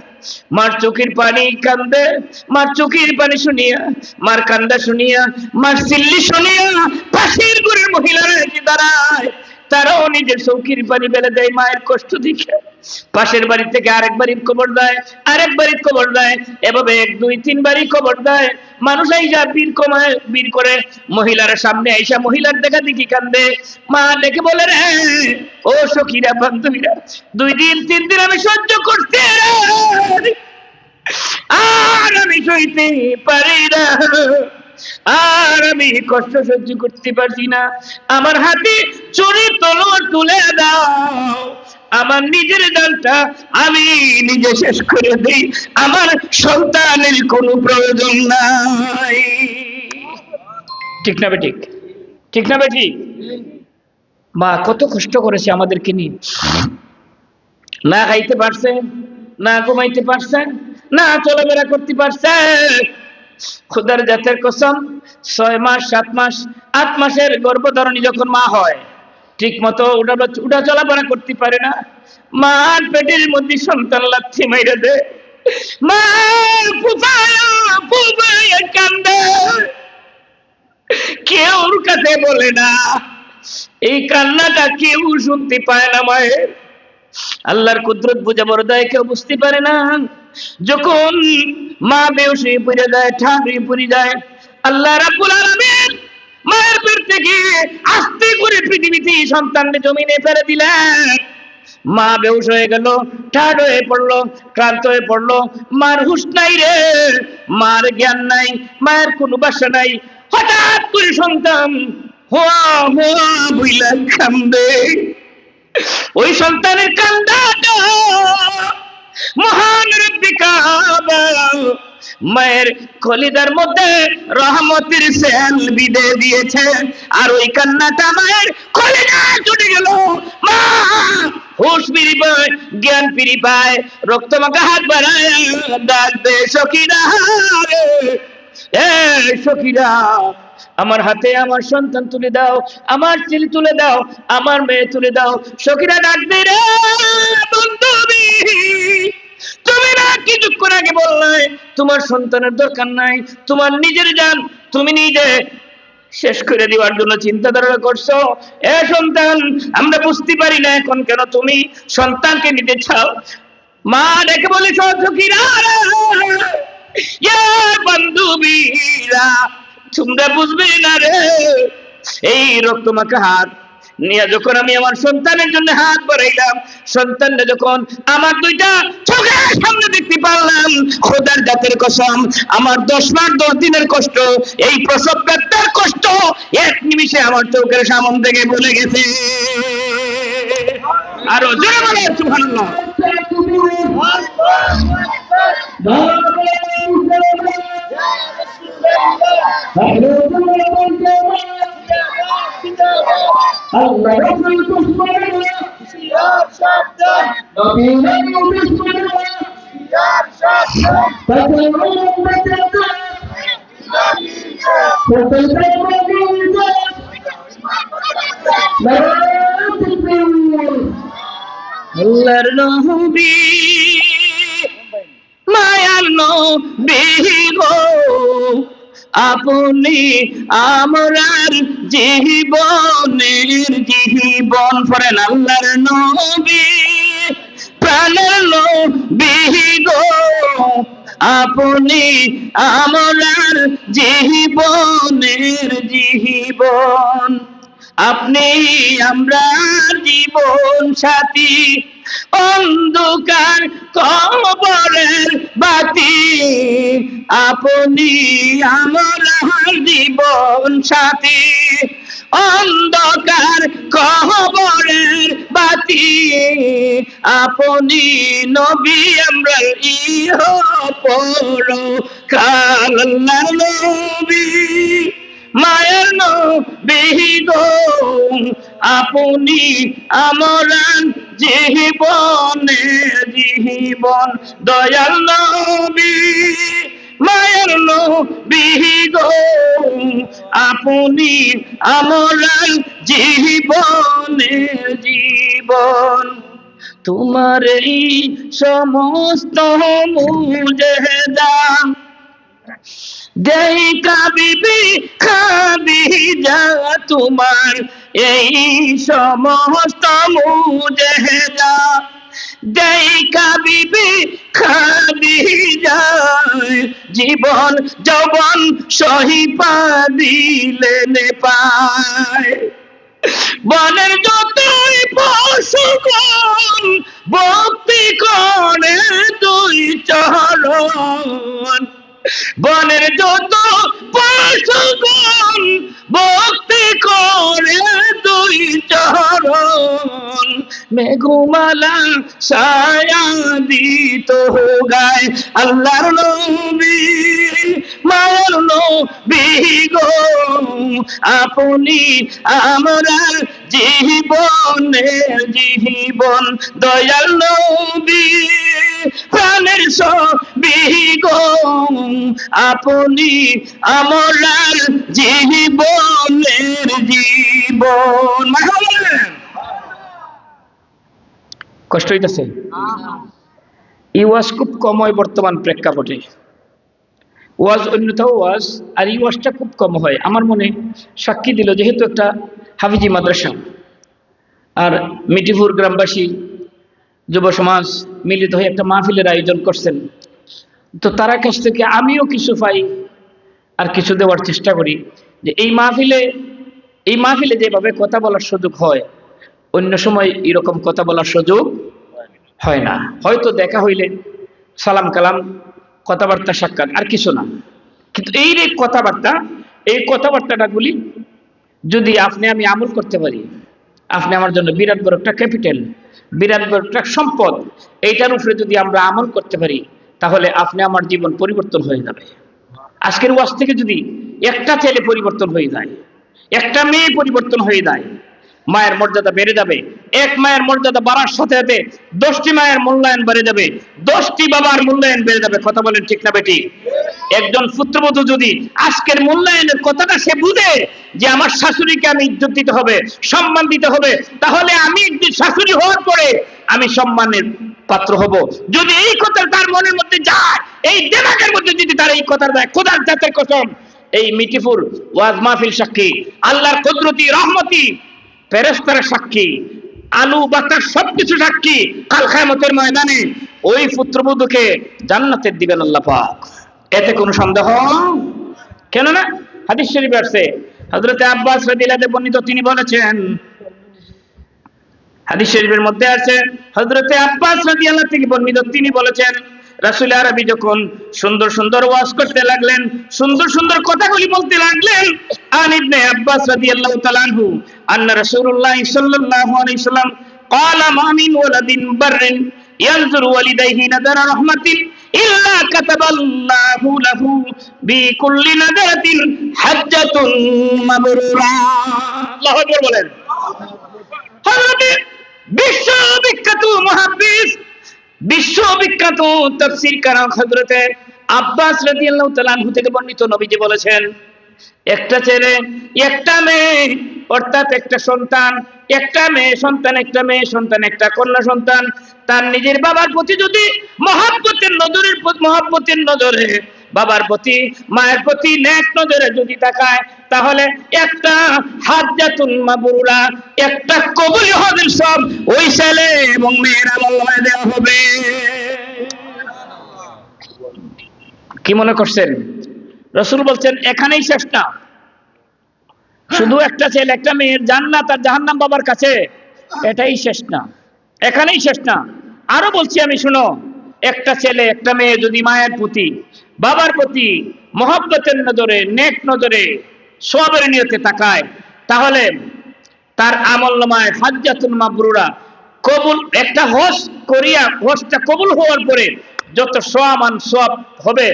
মার চোখের পানি কান্দে, মার চোখের পানি শুনিয়া, মার কান্দা শুনিয়া, মার চিল্লি শুনিয়া পাশের ঘরের মহিলারা এসে দাঁড়ায়। তারাও নিজের চোখের পানি ফেলে দেয় মায়ের কষ্ট দেখে। পাশের বাড়ি থেকে আরেক বাড়ির খবর দেয়, আরেক বাড়ির খবর দেয়, এভাবে 1 2 3 বাড়ি খবর দেয়। মানুষ আইসা বীর করে মহিলার সামনে আইসা মহিলার দেখা দেখি কান্দে। মা ডেকে বলে রে ও সখীরা, বান্ধবীরা, 2 দিন 3 দিন আমি সহ্য করতে আর আমি সইতে পারি না, আর আমি কষ্ট সহ্য করতে পারছি না। আমার হাতে ছুরি তলোয়ার তুলে দাও, আমার নিজের জানটা আমি নিজে শেষ করে দেই, আমার সন্তানের কোনো প্রয়োজন নাই। ঠিক না বেঠিক? ঠিক না বেঠিক? মা কত কষ্ট করেছে আমাদেরকে নিয়ে। না খাইতে পারছে, না ঘুমাইতে পারছে, না চলাফেরা করতে পারছে, খোদার জাতের কসম, 6 মাস 7 মাস 8 মাসের গর্ভধারণী যখন মা হয়, ঠিক মতো উঠা চলাফেরা করতে পারে না। মার পেটের মধ্যে সন্তান লাথি মাইরা দেয়, মা ফুফায়া ফুফায়া কান্দে, কেউ ওর কাছে বলে না। এই কান্নাটা কেউ শুনতে পায় না মায়ের। আল্লাহর কুদরত বুঝে বড় দেয়, কেউ বুঝতে পারে না। যখন মা বেহুশ হয়ে পড়ে যায়, ঠান্ডা হয়ে পড়ে যায়, আল্লাহ রাব্বুল আলামিন মায়ের পেট থেকে আস্তে করে পৃথিবীতে সন্তানকে জমিনে ফেলে দিলেন। মা বেহুশ হয়ে গেল, ঠান্ড হয়ে পড়লো, ক্লান্ত হয়ে পড়লো। মার হুঁশ নাই রে, মার জ্ঞান নাই, মায়ের কোনো বাসা নাই। হঠাৎ করে সন্তান হোয়া হোয়া বইলা কান্দে। ওই সন্তানের কান্দাটা মহান রব্বি কাবা মায়ের কলিজার মধ্যে রহমতের সেল বিদে দিয়েছে। আর ওই কান্নাটা মায়ের কলিজা ছুটে গেল। মা হুঁশ ফিরে পায়, জ্ঞান ফিরে পায়, রক্ত মাখা হাত বাড়ায় ডাক দে, সখীরা রে, এ সখীরা, আমার হাতে আমার সন্তান তুলে দাও, আমার ছেলে তুলে দাও, আমার মেয়ে তুলে দাও। সখীরা ডাক দে, রে বন্ধুবি, তুমি না কিছুক্ষণ আগে বললে তোমার সন্তানের দরকার নাই, তোমার নিজের জান তুমি নিজে শেষ করে দেওয়ার জন্য চিন্তাধারা করছো। এ সন্তান, আমরা বুঝতে পারি না এখন কেন তুমি সন্তানকে নিতে চাও। মা ডেকে বলে, সখীরা বান্ধবীরা, তোমরা বুঝবে না রে, এই রক্তমাখা হাত নিয়ে যখন আমি আমার সন্তানের জন্য হাত বাড়াইলাম, সন্তানটা যখন আমার দুইটা চোখের সামনে দেখতে পারলাম, খোদার জাতের কসম, আমার 10 মাস 10 দিনের কষ্ট, এই প্রসব ব্যথার কষ্ট এক নিমিষে আমার চোখের সামনে থেকে ভুলে গেছে। আরো জোরে বলে সুবহানাল্লাহ। আল্লাহ রাসূল কুসমানা সিয়ার শব্দ, নবী নবী কুসমানা সিয়ার শব্দ, তাকবীর বাজাতা নবীকে প্রত্যেকটা মদিনা নারায়ে আল্লাহর নবী, মায়ার নবী গো, আপনি আমরার জীবনের জীবন। পড়েন, আল্লাহর নবী, প্রাণের নবী গো, আপনি আমরার জীবনের জীবন। আপনি আমরার জীবন সাথী, অন্ধকার কবরের বাতি। আপনি আমরার জীবন সাথী, অন্ধকার কবরের বাতি। আপনি নবী আমরার ইহ পরকাল। আল্লাহর নবী, মায়ের নবী গো, আপনি আমরার জীবনের জীবন। দয়াল নবী, মায়ের নবী গো, আপনি আমরার জীবনের জীবন। তোমার এই সমস্ত মুজেজা দেখা বিবি খাদিজা, তোমার এই সমস্ত মুজেজা দেখা বিবি খাদিজা, জীবন যৌবন সহিপা দিলেন পায়। বনের যতই পশুগণ ভক্তি করে দুই চরণ, বনের যত পশুগণ ভক্তি করে দুই চরণ। মেঘমালা ছায়া দিত গায়। আল্লাহর নবী, মায়ার নবী গো, আপনি আমরার জীবনের জীবন। দয়াল নবী, প্রাণের বিগো আপনি আমরার জীবনের জীবন। কষ্ট হইতেছে? এই ওয়াজ খুব কম হয় বর্তমান প্রেক্ষাপটে। ওয়াজ অন্যথাও ওয়াজ, আর এই ওয়াজটা খুব কম হয়। আমার মনে সাক্ষী দিল, যেহেতু একটা হাফিজি মাদ্রাসা আর মিঠিপুর গ্রামবাসী যুব সমাজ মিলিত হয়ে একটা মাহফিলের আয়োজন করছেন, তো তার কাছ থেকে আমিও কিছু পাই আর কিছু দেওয়ার চেষ্টা করি। যে এই মাহফিলে যেভাবে কথা বলার সুযোগ হয়, অন্য সময় এরকম কথা বলার সুযোগ হয় না। হয়তো দেখা হইলে সালাম কালাম, কথাবার্তা, সাক্ষাৎ, আর কিছু না। কিন্তু এই যে কথাবার্তা, এই কথাবার্তাগুলি যদি আপনি আমি আমল করতে পারি, আপনি আমার জন্য বিরাট বড় একটা ক্যাপিটাল, বিরাট বড় একটা সম্পদ। এইটার উপরে যদি আমরা আমল করতে পারি, তাহলে আপনি আমার জীবন পরিবর্তন হয়ে যাবে। আজকের ওয়াজ থেকে যদি একটা ছেলে পরিবর্তন হয়ে যায়, একটা মেয়ে পরিবর্তন হয়ে যায়, মায়ের মর্যাদা বেড়ে যাবে। এক মায়ের মর্যাদা বাড়ার সাথে সাথে 10টি মায়ের মূল্যায়ন বেড়ে যাবে, 10টি বাবার মূল্যায়ন বেড়ে যাবে। কথা বলেন ঠিক না বেটি? একজন পুত্রবধূ যদি আজকের মূল্যায়নের কথাটা সে বুঝে যে আমার শাশুড়িকে আমি ইজ্জত দিতে হবে, সম্মান দিতে হবে, তাহলে আমি একদিন শাশুড়ি হওয়ার পরে আমি সম্মানের পাত্র হব। যদি এই কথা তার মনের মধ্যে যায়, এই দিমাগের মধ্যে যদি তার এই কথা যায়, খোদার জাতের কসম, এই মিঠিপুর ওয়াজ মাহফিল সাক্ষী, আল্লাহর কুদরতি রহমতি, ফেরেশতারা সাক্ষী, আলু বাতাস সবকিছু সাক্ষী, কাল কিয়ামতের ময়দানে ওই পুত্রবধূকে জান্নাতে দিবেন আল্লাহ পাক। এতে কোনো সন্দেহ কেন না? হাদিস শরীফে আছে, হযরত আব্বাস রাদিয়াল্লাহু আনহু বর্ণিত, তিনি বলেছেন, হাদিস শরীফের মধ্যে আছে, হযরত আব্বাস রাদিয়াল্লাহু থেকে বর্ণিত, তিনি বলেছেন, রাসূল আরবি যখন সুন্দর সুন্দর ওয়াজ করতে লাগলেন, সুন্দর সুন্দর কথাগুলি বলতে লাগলেন, আন ইবনে আব্বাস রাদিয়াল্লাহু তাআলা আনহু আন্না রাসূলুল্লাহ সাল্লাল্লাহু আলাইহি ওয়াসাল্লাম ক্বালা মা মিন ওয়ালাদিন বাররিন ইয়ানজুরু ওয়ালিদাইহি নাযারা রাহমাতিন ইল্লা কাতাবাল্লাহু লাহু বিকুল্লি নাযারাতিন হাজ্জাতুন মাবরুরা। আল্লাহু আকবার বলেন। হযরত বিশ্ববিখ্যাত মুহাদ্দিস, বিশ্ববিখ্যাত তাফসীরকার হযরত আব্বাস রাদিয়াল্লাহু তাআলা আনহু থেকে বর্ণিত, নবীজি বলেছেন, একটা ছেলে একটা মেয়ে, অর্থাৎ একটা সন্তান, একটা মেয়ে সন্তান, একটা মেয়ে সন্তান, একটা কন্যা সন্তান, তার নিজের বাবার প্রতি যদি মহব্বতের নজরে বাবার প্রতি, মায়ের প্রতি নেক নজরে যদি তাকায়, তাহলে একটা হাজ্জাতুন মাবরুরা, একটা কবুল হজের সব ওই ছেলে এবং মেয়ের আমলনামায় দেওয়া হবে। কি মনে করছেন? রাসূল বলছেন এখানেই শেষ না, শুধু একটা ছেলে একটা মেয়ের জান্নাত আর জাহান্নাম বাবার কাছে, এটাই শেষ না, এখানেই শেষ না। আরো বলছি আমি, শুনো, একটা ছেলে একটা মেয়ে যদি মায়ের প্রতি বাবার প্রতি মহব্বতের নজরে, নেক নজরে, সওয়াবের নিয়তে তাকায়, তাহলে তার আমলনামায় হাজ্জাতুন মাবরুরা, কবুল, একটা হজ করিয়া হজটা কবুল হওয়ার পরে যত সমান সওয়াব হবে,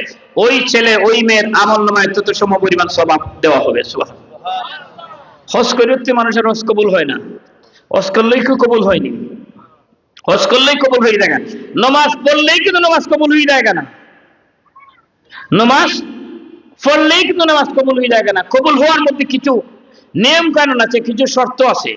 ওই ছেলে ওই মেয়ের আমলনামায় তত সমপরিমাণ সওয়াব দেওয়া হবে। সুবহানাল্লাহ। হজ করতে মানুষের হজ কবুল হয় না, হজ করলেই কি কবুল হয়নি? হজ করলেই কবুল হয়ে যায় না। নামাজ পড়লেই কিন্তু নামাজ কবুল হয়ে যায় না, নামাজ পড়লেই কিন্তু নামাজ কবুল হয়ে যায় না। কবুল হওয়ার মধ্যে কিছু নিয়ম কানুন আছে, কিছু শর্ত আছে।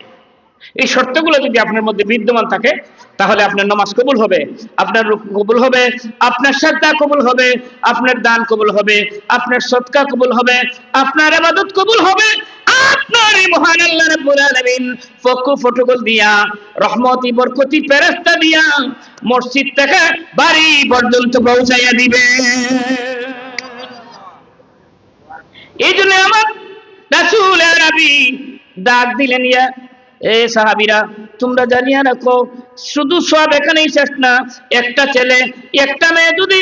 এই শর্তগুলো যদি আপনার মধ্যে বিদ্যমান থাকে, তাহলে আপনার নামাজ কবুল হবে, আপনার রুকু কবুল হবে, আপনার সাজদা কবুল হবে, আপনার দান কবুল হবে, আপনার সদকা কবুল হবে, আপনার ইবাদত কবুল হবে। আপনার এই মহান আল্লাহ রাব্বুল আলামিন ফটকল দিয়া, রহমতি বরকতি ফেরেশতা দিয়া মসজিদ থেকে বাড়ি পর্যন্ত পৌঁছাইয়া দিবে। এই জন্য আমার রাসূল আরবি ডাক দিলেন, ইয়া এ সাহাবীরা, তোমরা জানিয়া রাখো, শুধু সব এখানেই শেষ না। একটা ছেলে একটা মেয়ে যদি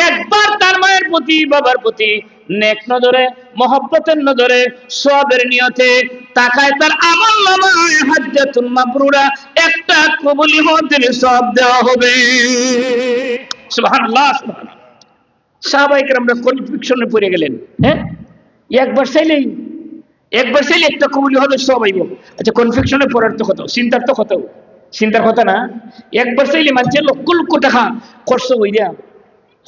একবার তার মায়ের প্রতি বাবার প্রতি নেক নজরে, মহব্বতের নজরে, সওয়াবের নিয়তে তাকায়, তার আমলনামায় হাজ্জাতুন মাবরুরা, একটা কবুলি হজের সওয়াব দেওয়া হবে। সুবহানাল্লাহ, সুবহানাল্লাহ। সাহাবায়ে কেরামরা কনফিউশনে পড়ে গেলেন। হ্যাঁ, একবার চাইলে একটা কবুলি হজের সওয়াব আইব। আচ্ছা, কনফিউশনে পড়ার তো কত, চিন্তার কথা না। একবার চাইলে মানুষের লক্ষ লক্ষ টাকা খরচ হইয়া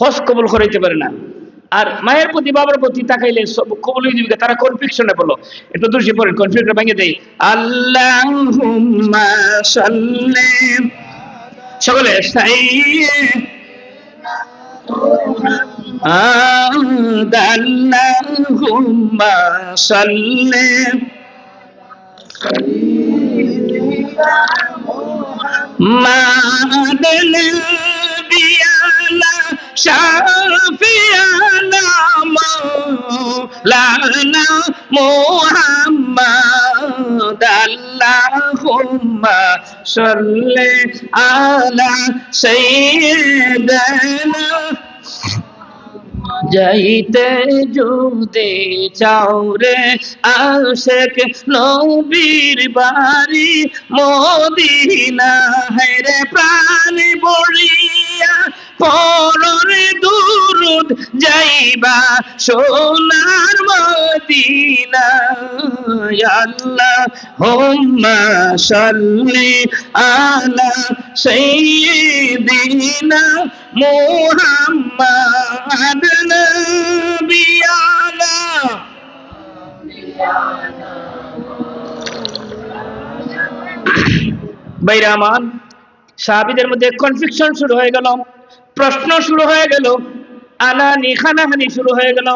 হজ কবুল করাইতে পারে না। আর মায়ের প্রতি বাবার প্রতি তাকাইলে সব কবুল হয়ে দিবে। তারা কনফিউশনে বলো, একটু দূষি পড়েন, কনফিউশন ভেঙে দেই। আল্লাহুম্মা সাল্লি, সকলে আল্লাহুম্মা সাল্লি মা'আল বিয়ালা শাফিয়ানা মাওলানা মুহাম্মদ আল্লাহুম্মা সাল্লি আলা সাইয়্যিদিনা। যাইতে যদি চাও রে আশেক নবীর বাড়ি মদিনা, রে প্রাণ বলিয়া পরে দুরুদ যাইবা সোনার মদিনা। আল্লাহুম্মা সাল্লি আলা সাইয়্যিদিনা মুহাম্মদ নবিয়ানা। বাইরামান সাহাবীদের মধ্যে কনফিউশন শুরু হয়ে গেল, প্রশ্ন শুরু হয়ে গেল, আনানি খানাহানি শুরু হয়ে গেল।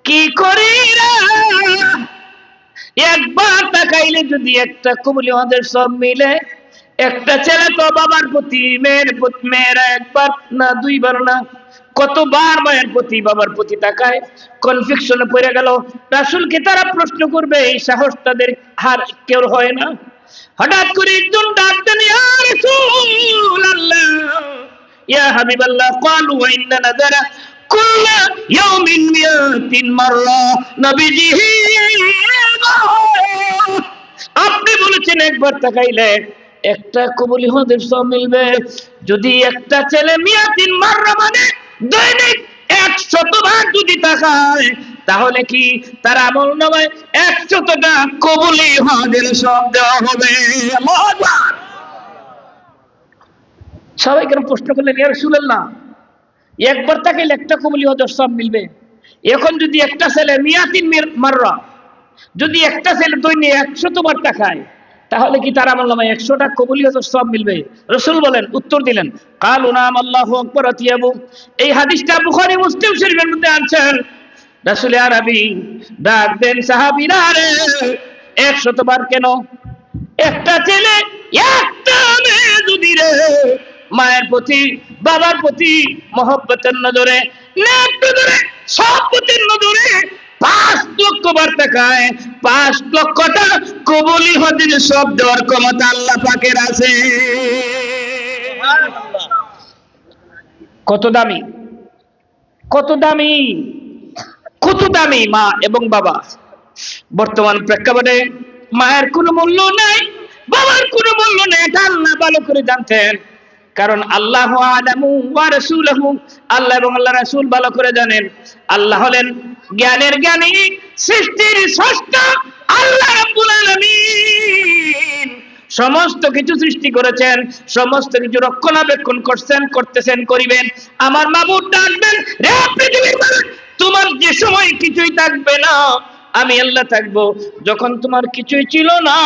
কি করি রে? একবার তাকাইলে যদি একটা কবুলি হজের সব মিলে, একটা ছেলে তো বাবার প্রতি, মেয়েরা একবার না দুইবার না কতবার মায়ের প্রতি বাবার প্রতি তাকায়। কনফিউশনে পড়ে গেল। রাসূলকে তারা প্রশ্ন করবে, এই সাহস তাদের আর কেউ হয় না। হঠাৎ করে একজন ডাক দেন, ইয়া রাসূলুল্লাহ, ইয়া হাবিবাল্লাহ, ক্বালু ওয়া ইন্না নাযারা কুল্লা ইয়াউমিন মিয়াতিন মাররা। নবীজি, আপনি বলেছেন একবার তাকাইলে একটা কবুলি হজের সওয়াব মিলবে। যদি একটা ছেলে মিয়াতিন মাররা মানে দৈনিক 100 বার যদি তাকায়, তাহলে কি তার আমলনামায় 100টা কবুলি হজের সওয়াব দেওয়া হবে। আল্লাহু আকবার। সবাই কেন প্রশ্ন করলেন, ইয়া রাসূলুল্লাহ, একবার তাকাইলে একটা কবুলি হজের সওয়াব মিলবে। এখন যদি একটা ছেলে মিয়াতিন মাররা, যদি একটা ছেলে দৈনিক 100 বার তাকায়, তাহলে কি তার আমলনামায় 100টা কবুলি হজের সওয়াব মিলবে? রাসূল বলেন, উত্তর দিলেন, কালু নাম আল্লাহু আকবার আতিয়াবু। এই হাদিসটা বুখারী মুসলিম শরীফের মধ্যে আনছেন। রাসূল আরবি ডাক দেন, সাহাবীরা রে 100 বার কেন? একটা ছেলে একটা মেয়ে যদি রে মায়ের প্রতি বাবার প্রতি মহব্বতের নজরে, নেক নজরে, সহবতের নজরে 5 লক্ষ বার তাকায়, 5 লক্ষটা কবুলি হজের সওয়াব দেওয়ার ক্ষমতা আল্লাহ পাকের আছে। কত দামি, কত দামি, কত দামি মা এবং বাবা। বর্তমান প্রেক্ষাপটে মায়ের কোনো মূল্য নাই, বাবার কোনো মূল্য নেই। এটা আল্লাহ ভালো করে জানতেন, কারণ আল্লাহু আ'লামু ওয়া রাসূলুহু, আল্লাহ এবং আল্লাহর রাসূল ভালো করে জানেন। আল্লাহ হলেন জ্ঞানের জ্ঞানী, সৃষ্টির স্রষ্টা আল্লাহ রাব্বুল আলামিন। সমস্ত কিছু সৃষ্টি করেছেন, সমস্ত কিছু রক্ষণাবেক্ষণ করছেন, করতেছেন, করিবেন। আমার মাবুদ ডাকবেন, রে পৃথিবীর মানুষ, তোমার যে সময় কিছুই থাকবে না, আমি আল্লাহ থাকবো। যখন তোমার কিছুই ছিল না,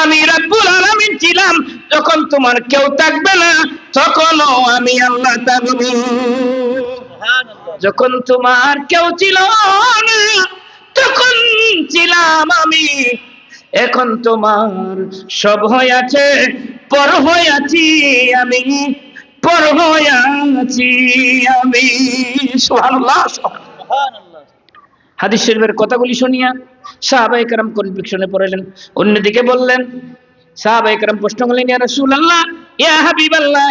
আমি রাব্বুল আলামিন ছিলাম। যখন তোমার কেউ থাকবে না, তখনও আমি আল্লাহ থাকবো। যখন তোমার কেউ ছিল না, তখন ছিলাম আমি। এখন তোমার সব হয়ে আছে, পর হয়ে আছি আমি, পর হয়ে আছি আমি। সুবহানাল্লাহ, সুবহানাল্লাহ। হাদিস শরীফের কথাগুলি শুনিয়া সাহাবায়ে কেরাম কনভিকশনে পড়লেন। অন্যদিকে বললেন, সাহাবায়ে কেরাম প্রশ্ন করলেন, ইয়া রাসূলুল্লাহ, ইয়া হাবিবাল্লাহ,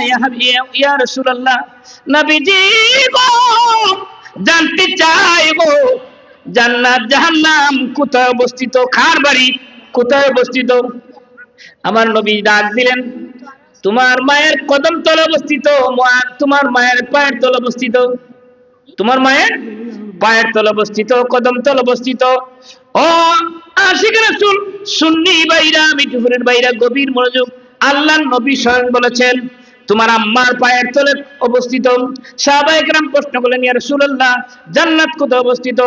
ইয়া রাসূলুল্লাহ, নবীজি গো, জানতে চাই গো, জান্নাত জাহান্নাম কোথায় অবস্থিত, কার বাড়ি কোথায় অবস্থিত? আমার নবী ডাক দিলেন, তোমার মায়ের কদম তলে অবস্থিত, তোমার মায়ের পায়ের তলে অবস্থিত, তোমার মায়ের পায়ের তলে অবস্থিত, কদম তলে অবস্থিত। ও আশিক রাসূল, সুন্নি ভাইরা, মিঠুপুরের ভাইরা, গভীর মনোযোগ। আল্লাহর নবী স্বয়ং বলেছেন, তোমার আম্মার পায়ের তলে অবস্থিত। সাহাবায়ে কেরাম প্রশ্ন করলেন, ইয়া রাসূলুল্লাহ, জান্নাত কোথায় অবস্থিত?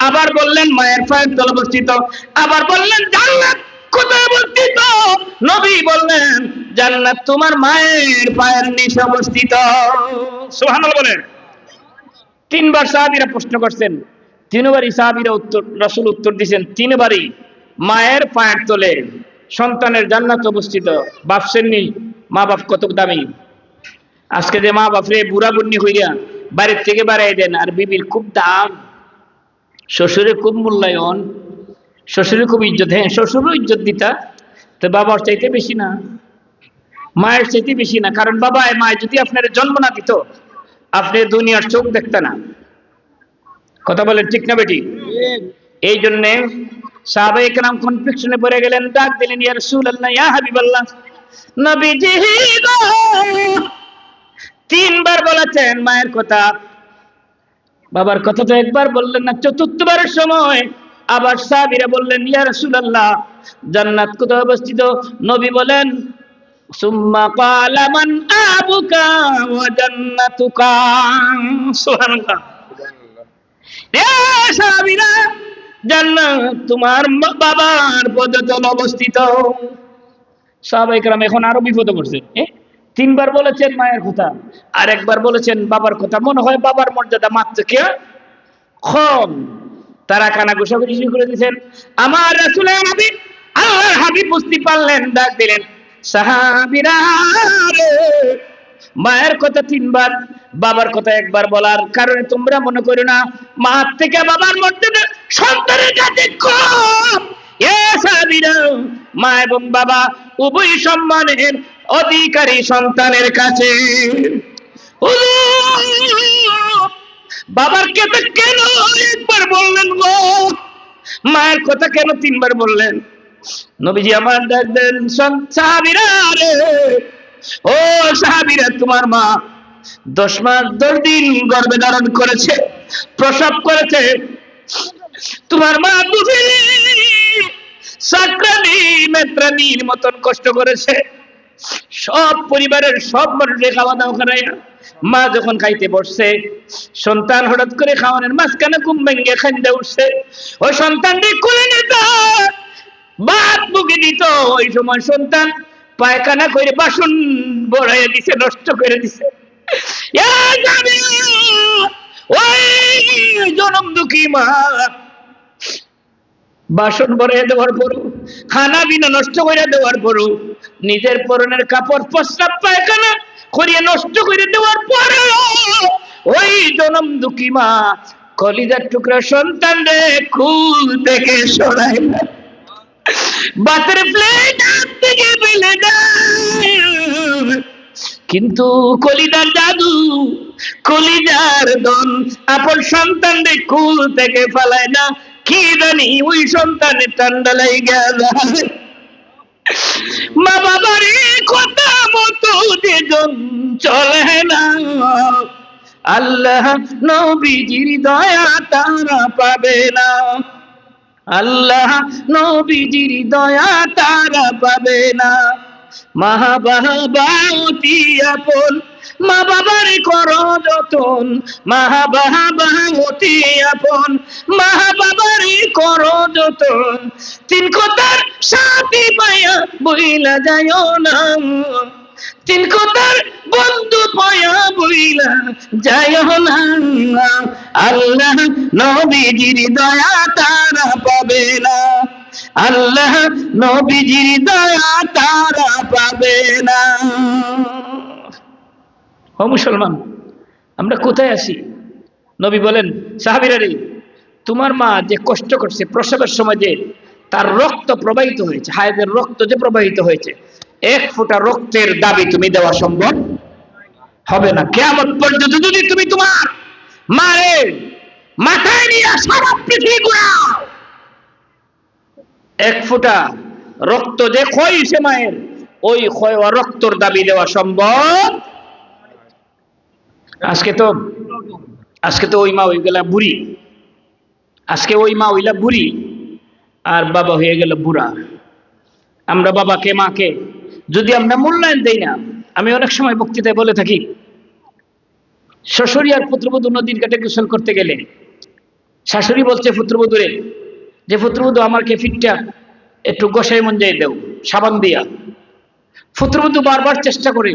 আবার বললেন মায়ের পায়ের তলে অবস্থিত। আবার বললেন জান্নাত কোথায় অবস্থিত? নবী বললেন জান্নাত তোমার মায়ের পায়ের নিচে অবস্থিত। সুবহানাল্লাহ বলেন। তিনবার সাহাবীরা প্রশ্ন করছেন, তিনবারই সাহাবীরা রাসূল উত্তর দিয়েছেন, তিনবারই মায়ের পায়ের তলে সন্তানের জান্নাত অবস্থিত। ভাবছেননি মা বাপ কত দামি? আজকে যে মা বাপরে বুড়া বুড়নি হইয়া বাড়ির থেকে বাড়াই দেন, আর বিবির খুব দাম, শ্বশুরের খুব মূল্যায়ন, শ্বশুরের খুব ইজ্জত। হ্যাঁ, শ্বশুরও ইজ্জত দিতা, তো বাবার চাইতে বেশি না, মায়ের চাইতে বেশি না। কারণ বাবা মায় যদি আপনার জন্ম না দিত, আপনি দুনিয়ার চোখ দেখতে না। কথা বলেন ঠিক না বেটি? এই জন্য সাহাবায়ে কেরাম কনফিউশনে পড়ে গেলেন, ডাক দিলেন, ইয়া রাসূলুল্লাহ, ইয়া হাবিবাল্লাহ, নবীজি গো, তিনবার বলেছেন মায়ের কথা, বাবার কথা তো একবার বললেন না। চতুর্থবারের সময় আবার সাহাবীরা বললেন, ইয়া রাসূলুল্লাহ, জান্নাত কোথায় অবস্থিত? নবী বলেন, সুম্মা ক্বালা মান আবুকা ওয়া জান্নাতুকা। সুবহানাল্লাহ। এ সাহাবীরা, জান্নাত তোমার বাবার পদতলে অবস্থিত। সাহাবায়ে কেরাম এখন আরো বিপদে পড়ছেন। তিনবার বলেছেন মায়ের কথা, আর একবার বলেছেন বাবার কথা। মনে হয় বাবার মর্যাদা মাত্র কে কম। তারা কানা ঘুষাঘুষি শুরু করে দিয়েছেন। আমার রাসূলের হাবিব, আল্লাহর হাবিব বুঝতে পারলেন, ডাক দিলেন, সাহাবীরা মায়ের কথা তিনবার, বাবার কথা একবার বলার কারণে তোমরা মনে করো না মা থেকে বাবার মর্যাদা সন্তানের কাছে কম। এ সাহাবীরা, মা এবং বাবা উভয় সম্মানের অধিকারী সন্তানের কাছে। বাবার কথা কেন একবার বললেন গো, মায়ের কথা কেন তিনবার বললেন? নবীজি আমার ডাক দেন, সাহাবীরা রে, ও সাহাবীরা, তোমার মা 10 মাস 10 দিন গর্ভে ধারণ করেছে, প্রসব করেছে। তোমার মা দুফিলি সাকরানি মেত্রানির মতন কষ্ট করেছে। সব পরিবারের সব মানুষের খাওয়া দাওয়া করায়, মা যখন খাইতে বসছে, সন্তান হঠাৎ করে খাওয়ানোর মাঝখানে ঘুম ভেঙে খাইতে উঠছে। ওই সন্তানটি কোলে নিত, ভাত মুখে দিত। ওই সময় সন্তান পায়খানা করে বাসন বড়াইয়া দিছে, নষ্ট করে দিছে। ওই জনম দুঃখী মা বাসন ভরে দেওয়ার পরও, খানা বিনা নষ্ট করে দেওয়ার পরও, নিজের পরনের কাপড় প্রস্রাব পায়খানা করিয়ে নষ্ট করে দেওয়ার পরও ওই জনম দুঃখী মা কলিজার টুকরা সন্তান রে কুল থেকে সরাই না, বাতের প্লেট থেকে ফেলে দেয়। কিন্তু কলিজার দাদু, কলিজার দন আপন সন্তান রে কুল থেকে ফেলায় না। কি জানি ওই সন্তানের ঠান্ডা লেগে যায়। মা বাবার কথা মতো যে চলে না, আল্লাহ নবীজির দয়া তারা পাবে না, আল্লাহ নবীজির দয়া তারা পাবে না। মা বাবা অতি আপন, মা বাবার করো যতন, মা বাবা অতি আপন, মা বাবার করো যতন। তিন কথার সাথী পায়া বইলা যায়ও না, তিন কথার বন্ধু পায়া বইলা যায়ও না। আল্লাহ নবীজির দয়া তারা পাবে না, আল্লাহ নবীজির দয়া তারা পাবে না। ও মুসলমান, আমরা কোথায় আছি? নবী বলেন, সাহাবীরা রে, তোমার মা যে কষ্ট করছে প্রসবের সময়, যে তার রক্ত প্রবাহিত হয়েছে, হায়েদের রক্ত যে প্রবাহিত হয়েছে, 1 ফোঁটা রক্তের দাবি তুমি দেওয়া সম্ভব হবে না। কিয়ামত পর্যন্ত যদি তুমি তোমার মারে মাথায় নিয়ে সারা পৃথিবী ঘুরাও, 1 ফোঁটা রক্ত যে ক্ষয় হয়েছে মায়ের, ওই ক্ষয় রক্তর দাবি দেওয়া সম্ভব। আজকে তো ওই মা হয়ে গেল বুড়ি, আজকে ওই মা হইলা বুড়ি আর বাবা হয়ে গেল বুড়া। আমরা বাবাকে মাকে যদি আমরা মূল্যায়ন দেই না, আমি অনেক সময় বক্তৃতায় বলে থাকি, শ্বশুরি আর পুত্রবধূ নদীর ঘাটে গোসল করতে গেলে শাশুড়ি বলছে পুত্রবধূরে যে, পুত্রবধূ আমাকে ফিটটা একটু গোসাই মঞ্জাই দেও সাবান দিয়া। পুত্রবধূ বারবার চেষ্টা করে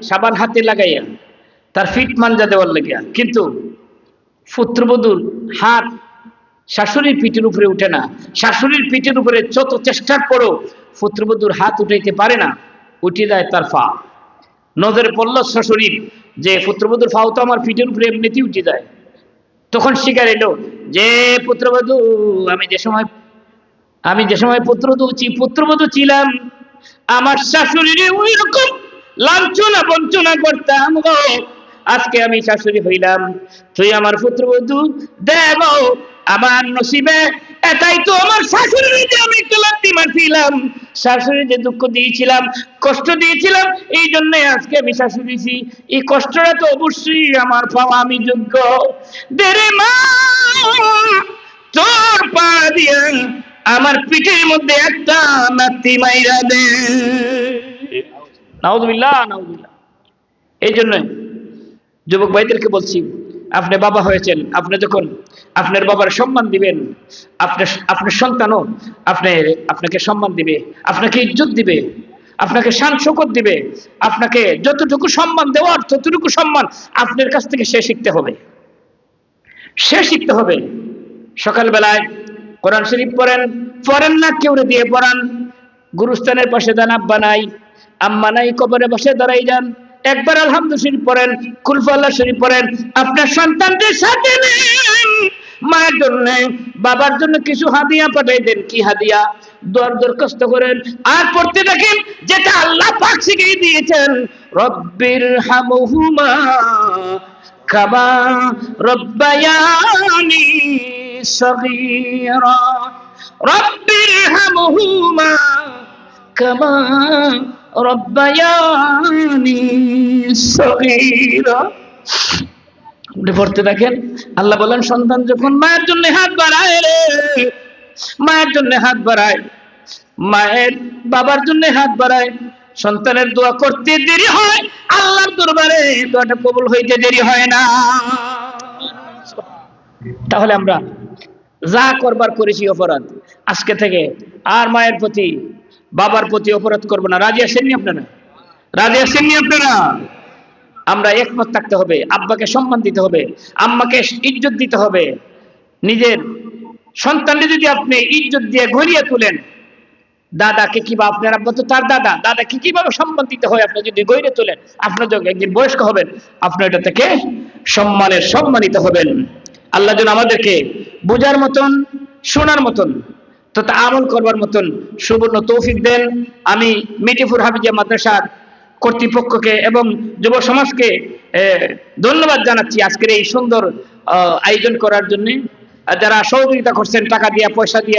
সাবান হাতে লাগাইয়া তার ফিট মাঞ্জা দেওয়ার লাগিয়া, কিন্তু পুত্রবধূর হাত শাশুড়ির পিঠের উপরে উঠে না। শাশুড়ির পিঠের উপরে যত চেষ্টার পরও পুত্রবধূর হাত উঠাইতে পারে না, উঠে যায় তার পা। নজরে পড়ল শাশুড়ির যে পুত্রবধূর পাও তো আমার পিঠের উপরে এমনিতেই উঠে যায়। তখন শিকার এলো যে, পুত্রবধূ আমি যে সময় পুত্রবধূ ছিলাম, আমার শাশুড়ির ওই রকম লাঞ্ছনা বঞ্চনা করতাম গো, আজকে আমি শাশুড়ি হইলাম, তুই আমার পুত্রবধূ দেব আমার নসিবে। এটাই তো আমার শাশুড়ির যে আমি ক্লান্তি মারছিলাম, শাশুড়ি যে দুঃখ দিয়েছিলাম, কষ্ট দিয়েছিলাম, এই জন্য আজকে আমি শাশুড়িছি। এই কষ্টটা তো অবশ্যই আমার পাওয়া আমি যোগ্য। দেরে মা তোর পা দিয়া আমার পিঠের মধ্যে একটা নাতি মাইরা দে। নাউযুবিল্লাহ, নাউযুবিল্লাহ। এই জন্য যুবক ভাইদেরকে বলছি, আপনি বাবা হয়েছেন, আপনি যখন আপনার বাবার সম্মান দিবেন, আপনার সন্তানও আপনাকে সম্মান দিবে, আপনাকে ইজ্জত দিবে, আপনাকে শান শৌকত দিবে। আপনাকে যতটুকু সম্মান দেওয়ার ততটুকু সম্মান আপনার কাছ থেকে সে শিখতে হবে। সকালবেলায় কোরআন শরীফ পড়েন না, কেউ দিয়ে পড়ান। গুরুস্থানের পাশে যান, আব্বা নাই আম্মা নাই, কবরে বসে দাঁড়াই যান, একবার আলহামদুলিল্লাহ শরীফ পড়েন, কুল আল্লাহ শরীফ পড়েন। আপনার সন্তানদের সাথে নেন, মায়ের জন্য বাবার জন্য কিছু হাদিয়া পাঠাই দেন। কি হাদিয়া? দরখাস্ত করেন আর পড়তে দেখেন যেটা আল্লাহ পাক শিখিয়ে দিয়েছেন, রব্বির হামহুমা কামা রব্বায়ানি সগীরা, রব্বির হামহুমা কামা রব্বায়ানি সগীরা। পড়তে দেখেন আল্লাহ বলেন, সন্তান যখন মায়ের জন্য হাত বাড়ায় মায়ের বাবার জন্য হাত বাড়ায়, সন্তানের দোয়া করতে দেরি হয়, আল্লাহর দরবারে দোয়াটা কবুল হইতে দেরি হয় না। তাহলে আমরা যা করবার করেছি অপরাধ, আজকে থেকে আর মায়ের প্রতি বাবার প্রতি অপরাধ করবো না। রাজি আসেননি আপনারা? আমরা একমত থাকতে হবে, আব্বাকে সম্মান দিতে হবে, আম্মাকে ইজ্জত দিতে হবে। নিজের সন্তানকে যদি আপনি ইজ্জত দিয়ে ঘুরিয়ে তুলেন, দাদাকে কিভাবে, আপনার আব্বা তো তার দাদাকে কিভাবে সম্মান দিতে হয় আপনি যদি গড়িয়ে তোলেন, আপনার যখন একদিন বয়স্ক হবেন, আপনি এটা থেকে সম্মানিত হবেন। আল্লাহ যেন আমাদেরকে বোঝার মতন, শোনার মতন তথা আমল করবার মতন সুবর্ণ তৌফিক দেন। আমি মিঠিপুর হাফিজিয়া মাদ্রাসার কর্তৃপক্ষকে এবং যুব সমাজকে ধন্যবাদ জানাচ্ছি আজকের এই সুন্দর আয়োজন করার জন্য। যারা সহযোগিতা করছেন টাকা দিয়া, পয়সা দিয়া।